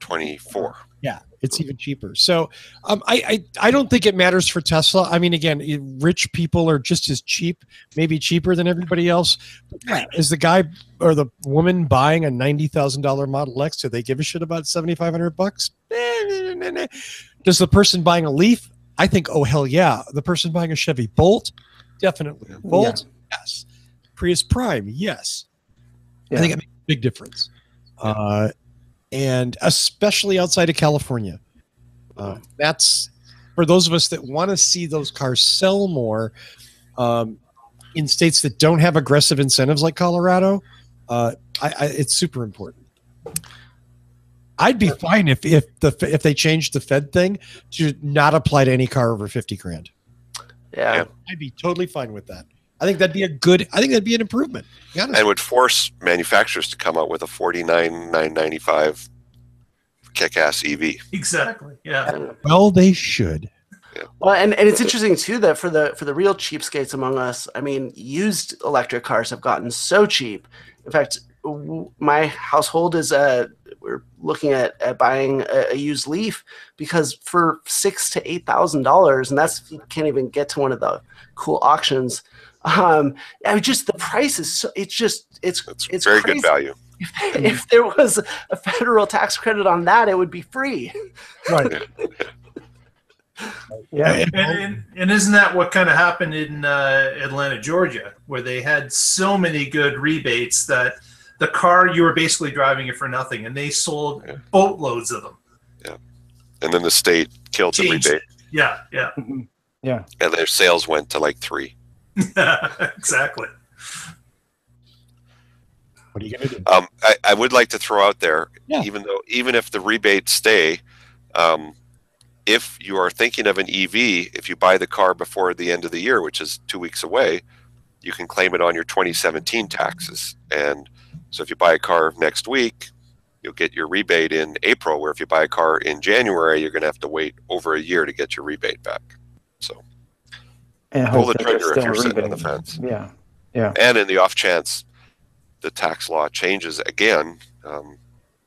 24. Yeah, it's even cheaper. So I don't think it matters for Tesla. I mean, again, rich people are just as cheap, maybe cheaper than everybody else. But yeah, is the guy or the woman buying a $90,000 Model X, do they give a shit about $7,500? Does the person buying a Leaf? I think, oh, hell yeah. The person buying a Chevy Bolt? Definitely. Bolt? Yes. Prius Prime? Yes. Yeah. I think it makes a big difference. And especially outside of California. That's for those of us that want to see those cars sell more in states that don't have aggressive incentives like Colorado. It's super important. I'd be fine if they changed the Fed thing to not apply to any car over 50 grand. Yeah. I'd be totally fine with that. I think that'd be an improvement. And would force manufacturers to come out with a $49,995 kick-ass EV. Exactly. Yeah. Well, they should. Well, and it's interesting too that for the real cheapskates among us, I mean, used electric cars have gotten so cheap. In fact, my household is we're looking at buying a used Leaf because for $6,000 to $8,000, and that's, you can't even get to one of the cool auctions. I mean, just the price is so, it's very crazy. good value. If there was a federal tax credit on that, it would be free. Right. Yeah. And isn't that what kind of happened in Atlanta, Georgia, where they had so many good rebates that the car, you were basically driving it for nothing, and they sold boatloads of them. Yeah. And then the state killed the Changed rebate. Yeah, yeah. Yeah. And their sales went to like 3. Exactly. What are you going to do? I would like to throw out there, Yeah. even if the rebates stay, if you are thinking of an EV, if you buy the car before the end of the year, which is 2 weeks away, you can claim it on your 2017 taxes. And so if you buy a car next week, you'll get your rebate in April, where if you buy a car in January, you're going to have to wait over a year to get your rebate back. So And pull hope the that there's trigger if still you're a sitting on the rebate. fence. Yeah. Yeah. And in the off chance the tax law changes again,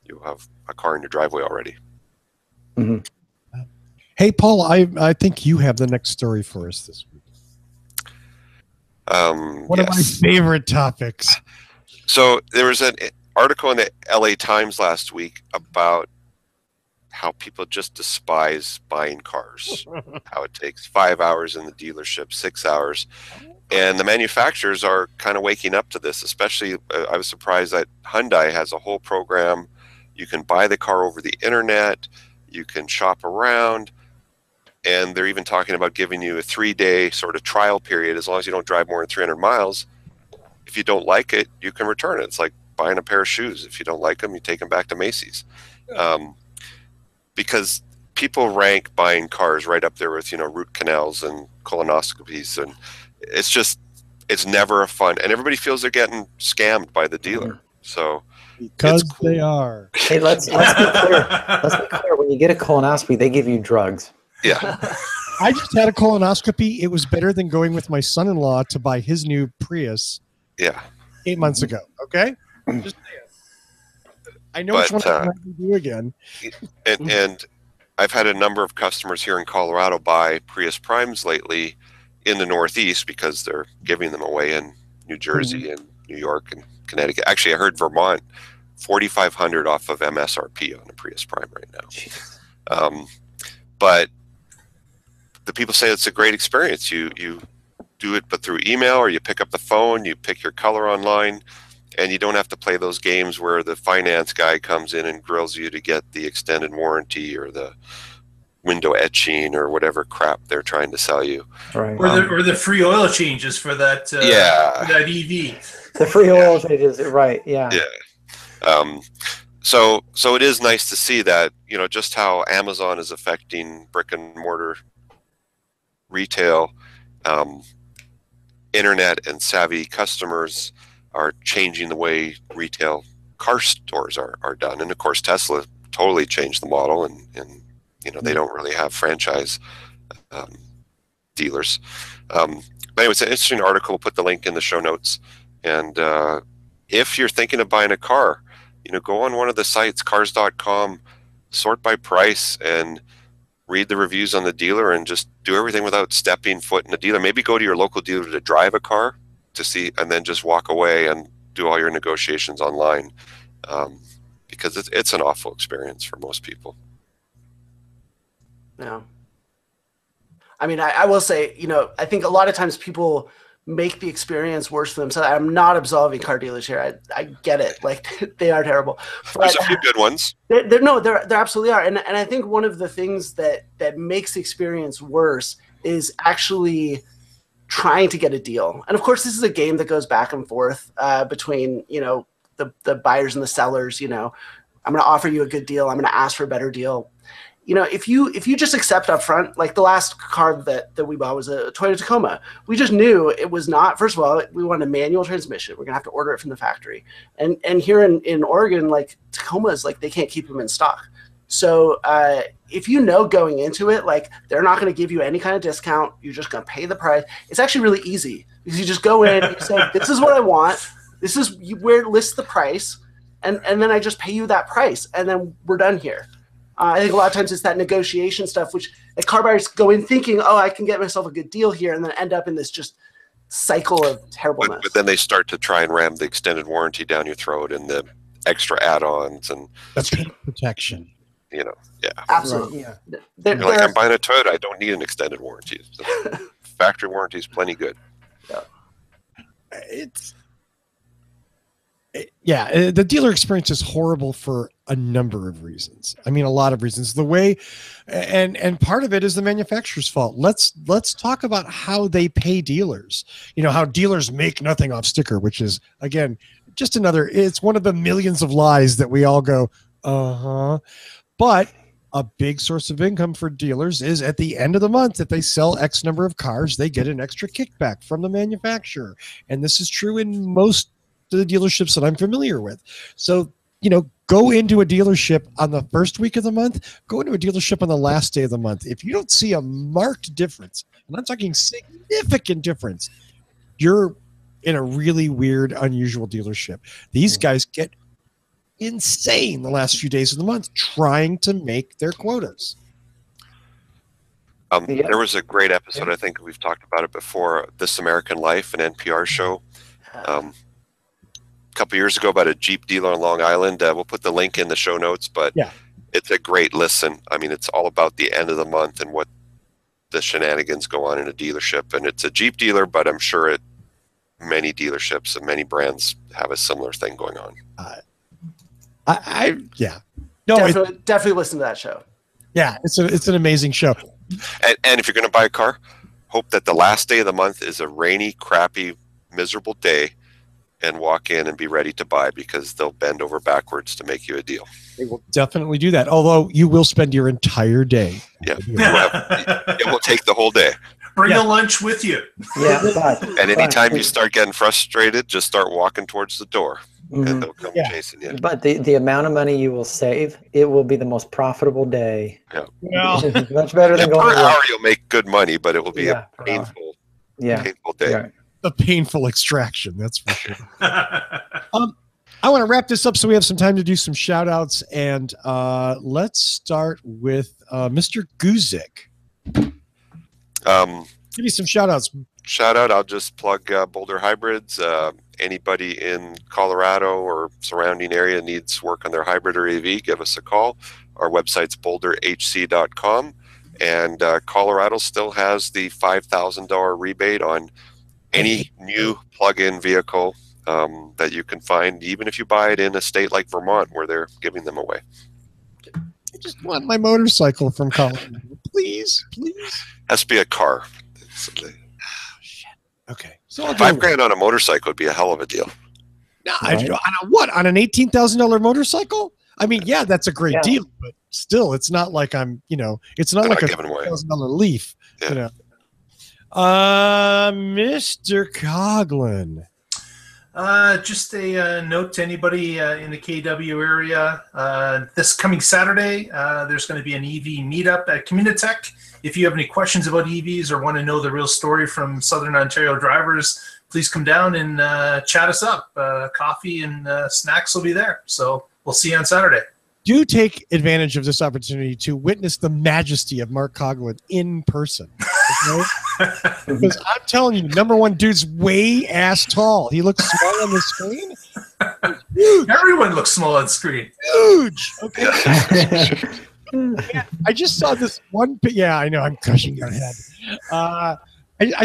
you'll have a car in your driveway already. Mhm. Hey, Paul, I think you have the next story for us this week. One of my favorite topics. So there was an article in the LA Times last week about how people just despise buying cars, how it takes 5 hours in the dealership, 6 hours. And the manufacturers are kind of waking up to this, especially I was surprised that Hyundai has a whole program. You can buy the car over the internet, you can shop around, and they're even talking about giving you a 3-day sort of trial period as long as you don't drive more than 300 miles. If you don't like it, you can return it. It's like buying a pair of shoes. If you don't like them, you take them back to Macy's. Because people rank buying cars right up there with, root canals and colonoscopies, and it's never a fun, and everybody feels they're getting scammed by the dealer. So Because it's cool. they are. Hey, let's be clear. Let's be clear. When you get a colonoscopy, they give you drugs. Yeah. I just had a colonoscopy. It was better than going with my son-in-law to buy his new Prius Yeah. 8 months ago. Okay? Just saying. I know which one I'm going to do again. And I've had a number of customers here in Colorado buy Prius Primes lately in the Northeast because they're giving them away in New Jersey and New York and Connecticut. Actually, I heard Vermont, $4,500 off of MSRP on a Prius Prime right now. But the people say it's a great experience. You do it, but through email, or you pick up the phone, you pick your color online, and you don't have to play those games where the finance guy comes in and grills you to get the extended warranty or the window etching or whatever crap they're trying to sell you. Right. Or the free oil changes for that for that EV. The free oil changes, right? Yeah. Yeah. So it is nice to see that, you know, just how Amazon is affecting brick and mortar retail. Internet and savvy customers are changing the way retail car stores are done, and of course Tesla totally changed the model, and you know, they don't really have franchise dealers. But anyway, it's an interesting article. We'll put the link in the show notes. And if you're thinking of buying a car, you know, go on one of the sites, cars.com, sort by price, and read the reviews on the dealer, and just do everything without stepping foot in the dealer. Maybe go to your local dealer to drive a car to see, and then just walk away and do all your negotiations online, because it's an awful experience for most people. No. I mean, I will say, you know, I think a lot of times people make the experience worse for themselves. I'm not absolving car dealers here. I get it. Like, they are terrible. But there's a few good ones. There absolutely are. And I think one of the things that makes the experience worse is actually trying to get a deal. And of course, this is a game that goes back and forth between, you know, the buyers and the sellers. You know, I'm going to offer you a good deal. I'm going to ask for a better deal. You know, if you just accept up front, like the last car that we bought was a Toyota Tacoma. We just knew it was not, first of all, we wanted a manual transmission. We're gonna have to order it from the factory. And here in Oregon, like Tacomas, like they can't keep them in stock. So if you know going into it, like they're not gonna give you any kind of discount, you're just gonna pay the price. It's actually really easy because you just go in, you say, this is what I want. This is where it lists the price. And then I just pay you that price, and then we're done here. I think a lot of times it's that negotiation stuff, which like car buyers go in thinking, oh, I can get myself a good deal here, and then end up in this just cycle of terribleness. But then they start to try and ram the extended warranty down your throat and the extra add-ons, and that's protection. You know, yeah, absolutely. Right, yeah. You're like, I'm buying a Toyota. I don't need an extended warranty. The factory warranty is plenty good. Yeah. The dealer experience is horrible for a number of reasons. I mean, a lot of reasons. The way, and part of it is the manufacturer's fault. Let's talk about how they pay dealers. You know, how dealers make nothing off sticker, which is, again, just another, it's one of the millions of lies that we all go, But a big source of income for dealers is at the end of the month, if they sell X number of cars, they get an extra kickback from the manufacturer. And this is true in most of the dealerships that I'm familiar with. So, you know, go into a dealership on the first week of the month, go into a dealership on the last day of the month. If you don't see a marked difference, and I'm talking significant difference, you're in a really weird, unusual dealership. These guys get insane the last few days of the month trying to make their quotas. There was a great episode, I think we've talked about it before, This American Life, an NPR show. A couple years ago about a Jeep dealer on Long Island. We'll put the link in the show notes, but yeah, it's a great listen. I mean, it's all about the end of the month and what the shenanigans go on in a dealership. And it's a Jeep dealer, but I'm sure many dealerships and many brands have a similar thing going on. Definitely listen to that show. Yeah, it's an amazing show. And if you're going to buy a car, hope that the last day of the month is a rainy, crappy, miserable day, and walk in and be ready to buy, because they'll bend over backwards to make you a deal. They will definitely do that. Although you will spend your entire day. Yeah, it will take the whole day. Bring a lunch with you. Yeah, and anytime you start getting frustrated, just start walking towards the door, and they'll come chasing you. But the amount of money you will save, it will be the most profitable day. Yeah, well, much better than going per hour. You'll make good money, but it will be a painful day. Yeah. A painful extraction, that's for sure. I want to wrap this up so we have some time to do some shout outs, and let's start with Mr. Guzik. Give me some shout outs. Shout out, I'll just plug Boulder Hybrids, anybody in Colorado or surrounding area needs work on their hybrid or AV, give us a call. Our website's boulderhc.com, and Colorado still has the $5,000 rebate on any new plug-in vehicle that you can find, even if you buy it in a state like Vermont where they're giving them away. I just want my motorcycle from Colorado. Please. Has to be a car. Oh, shit. Okay. So I'll $5,000 on a motorcycle would be a hell of a deal. No, on an $18,000 motorcycle? I mean, yeah, that's a great deal, but still, it's not like I'm, it's not like a $1,000 Leaf, Mr. Coughlin. Just a note to anybody in the KW area. This coming Saturday, there's going to be an EV meetup at Communitech. If you have any questions about EVs or want to know the real story from Southern Ontario drivers, please come down and chat us up. Coffee and snacks will be there. So we'll see you on Saturday. Do take advantage of this opportunity to witness the majesty of Mark Coughlin in person. Okay? Because I'm telling you, number one, dude's way ass tall. He looks small on the screen. Huge. Everyone looks small on screen. Huge. Okay. Yeah, I just saw this one. Yeah, I know. I'm crushing your head. I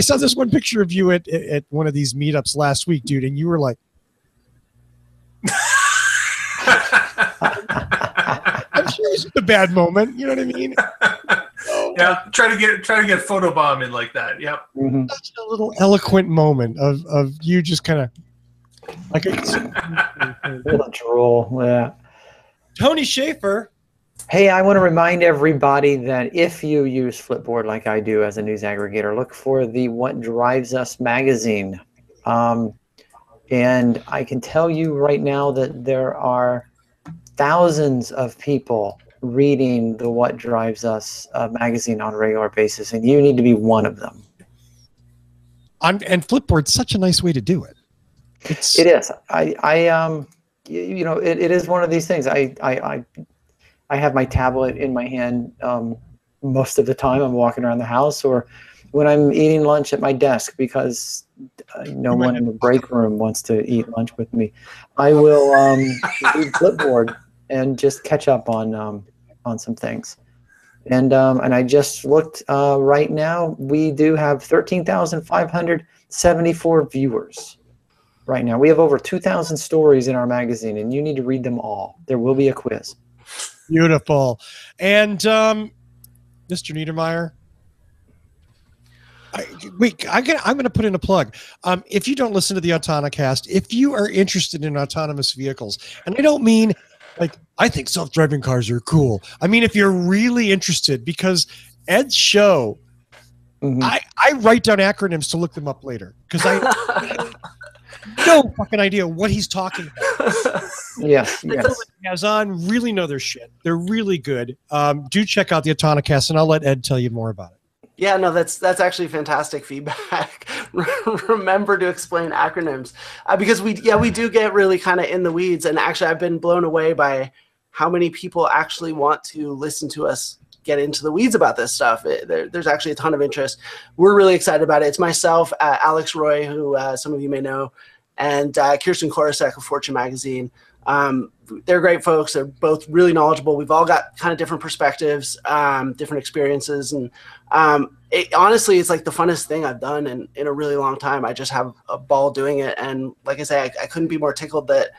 saw this one picture of you at one of these meetups last week, dude, and you were like, I'm sure it was a bad moment. You know what I mean? Yeah, try to get photobomb in like that. Yep. Mm-hmm. Such a little eloquent moment of you just kind of like a little drool. Yeah. Tony Schaefer. Hey, I want to remind everybody that if you use Flipboard like I do as a news aggregator, look for the What Drives Us magazine. And I can tell you right now that there are thousands of people reading the What Drives Us magazine on a regular basis, and you need to be one of them. And Flipboard's such a nice way to do it. It is. It is one of these things. I have my tablet in my hand most of the time. I'm walking around the house, or when I'm eating lunch at my desk because no one in the break room wants to eat lunch with me. I will read Flipboard and just catch up on some things. And I just looked right now. We do have 13,574 viewers right now. We have over 2,000 stories in our magazine, and you need to read them all. There will be a quiz. Beautiful. And Mr. Niedermeyer, I'm going to put in a plug. If you don't listen to the Autonocast, if you are interested in autonomous vehicles, and I don't mean like I think self-driving cars are cool. I mean, if you're really interested, because Ed's show, I write down acronyms to look them up later because I no fucking idea what he's talking about. Yes. He has on really know their shit. They're really good. Do check out the Autonocast, and I'll let Ed tell you more about it. Yeah, no, that's actually fantastic feedback. Remember to explain acronyms because we do get really kind of in the weeds, and actually I've been blown away by how many people actually want to listen to us get into the weeds about this stuff. There's actually a ton of interest. We're really excited about it. It's myself, Alex Roy, who some of you may know, and Kirsten Korosek of Fortune Magazine. They're great folks. They're both really knowledgeable. We've all got kind of different perspectives, different experiences. And honestly, it's like the funnest thing I've done in a really long time. I just have a ball doing it. And like I say, I couldn't be more tickled that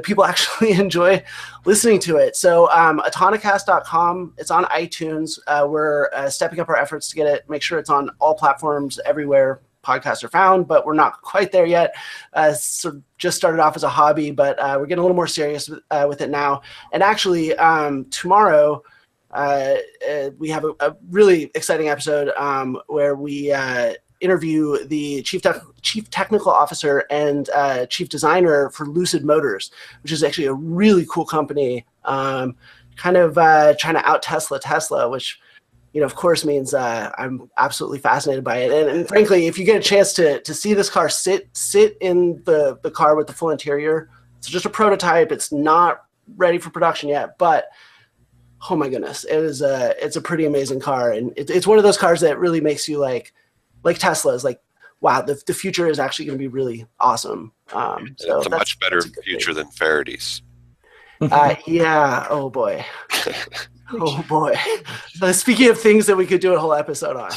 people actually enjoy listening to it. So autonocast.com, it's on iTunes. We're stepping up our efforts to get it, make sure it's on all platforms everywhere podcasts are found, but we're not quite there yet. So just started off as a hobby, but we're getting a little more serious with it now. And actually, tomorrow we have a really exciting episode where we interview the chief technical officer and chief designer for Lucid Motors, which is actually a really cool company, kind of trying to out Tesla, which of course means I'm absolutely fascinated by it. And frankly, if you get a chance to see this car sit in the car with the full interior, it's just a prototype. It's not ready for production yet, but oh my goodness, it's a pretty amazing car. And it's one of those cars that really makes you like Tesla's, like, wow, the future is actually going to be really awesome. So it's a much better that's a good future thing. than Faraday's. Yeah. Oh boy. Oh boy. Speaking of things that we could do a whole episode on.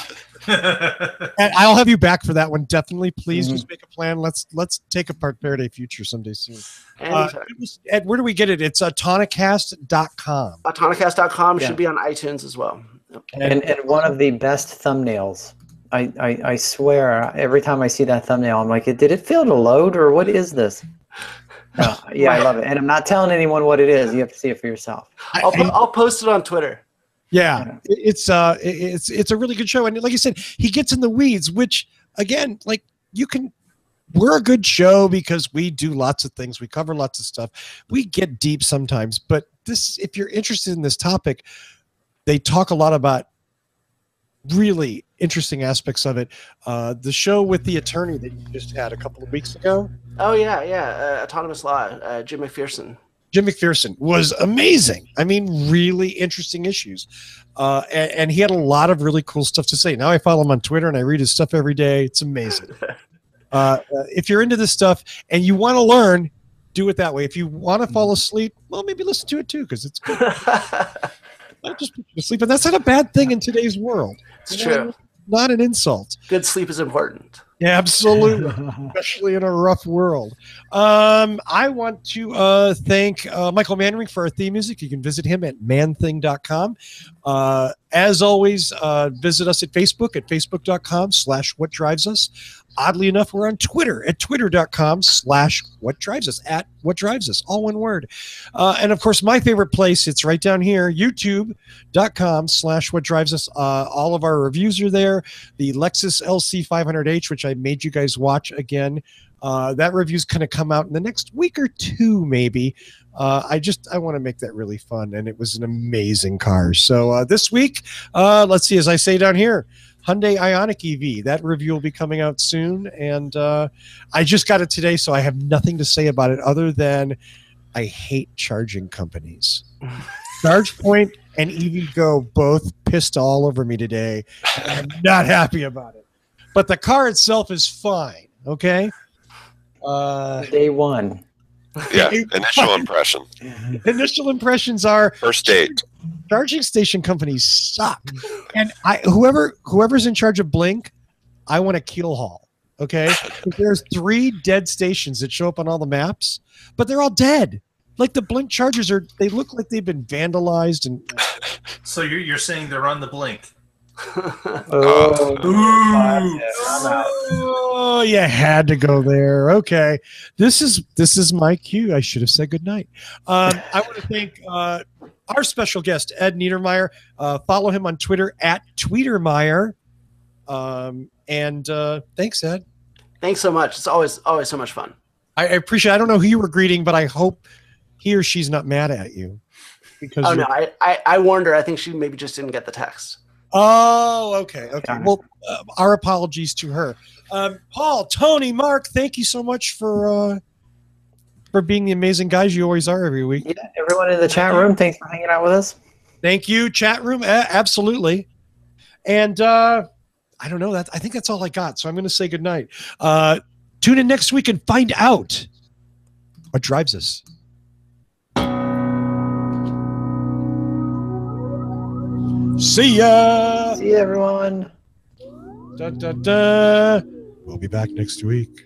And I'll have you back for that one. Definitely. Please Mhm. just make a plan. Let's take apart Faraday Future someday soon. Anytime. Ed, where do we get it? It's tonicast.com. Tonicast.com Yeah. should be on iTunes as well. And one of the best thumbnails. I swear, every time I see that thumbnail, I'm like, did it fail to load, or what is this? No, yeah, I love it. And I'm not telling anyone what it is. You have to see it for yourself. I'll post it on Twitter. Yeah, it's a really good show, and like you said, he gets in the weeds, which again, like we're a good show because we do lots of things, we cover lots of stuff, we get deep sometimes, but if you're interested in this topic, they talk a lot about really interesting aspects of it. The show with the attorney that you just had a couple of weeks ago. Oh yeah. Autonomous Law, Jim McPherson. Jim McPherson was amazing. I mean, really interesting issues. And he had a lot of really cool stuff to say. Now I follow him on Twitter and I read his stuff every day. It's amazing. If you're into this stuff and you want to learn, do it that way. If you want to fall asleep, well, maybe listen to it too, because it's good. Not just put you to sleep, and that's not a bad thing in today's world. It's true. Not an insult. Good sleep is important. Yeah, absolutely. Especially in a rough world. I want to thank Michael Mannering for our theme music. You can visit him at manthing.com. As always, visit us at facebook.com/whatdrivesus. Oddly enough, we're on Twitter at twitter.com/whatdrivesus, at whatdrivesus, all one word. And of course, my favorite place, it's right down here, youtube.com/whatdrivesus. All of our reviews are there. The Lexus LC 500H, which I made you guys watch again. That review's going to come out in the next week or two, maybe. I want to make that really fun, and it was an amazing car. So this week, let's see, as I say down here, Hyundai Ioniq EV. That review will be coming out soon, and I just got it today, so I have nothing to say about it other than I hate charging companies. ChargePoint and EVgo both pissed all over me today, and I'm not happy about it. But the car itself is fine, okay? Day one. Yeah, initial impression. Initial impressions are First date. charging station companies suck. And whoever's in charge of Blink, I want a keel haul. Okay. There's 3 dead stations that show up on all the maps, but they're all dead. Like the Blink chargers they look like they've been vandalized. And So you're saying they're on the blink. oh, you had to go there. Okay. This is my cue. I should have said goodnight. I want to thank our special guest, Ed Niedermeyer. Follow him on Twitter at Tweetermeyer. And thanks, Ed. Thanks so much. It's always so much fun. I appreciate it. I don't know who you were greeting, but I hope he or she's not mad at you. Because no, I warned her. I think she maybe just didn't get the text. Oh, okay. Well, our apologies to her. Paul, Tony, Mark, thank you so much for being the amazing guys you always are every week. Yeah, everyone in the chat room, thanks for hanging out with us. Thank you, chat room. Absolutely. And I don't know. I think that's all I got. So I'm going to say goodnight. Tune in next week and find out what drives us. See ya. See you, everyone. Da, da, da. We'll be back next week.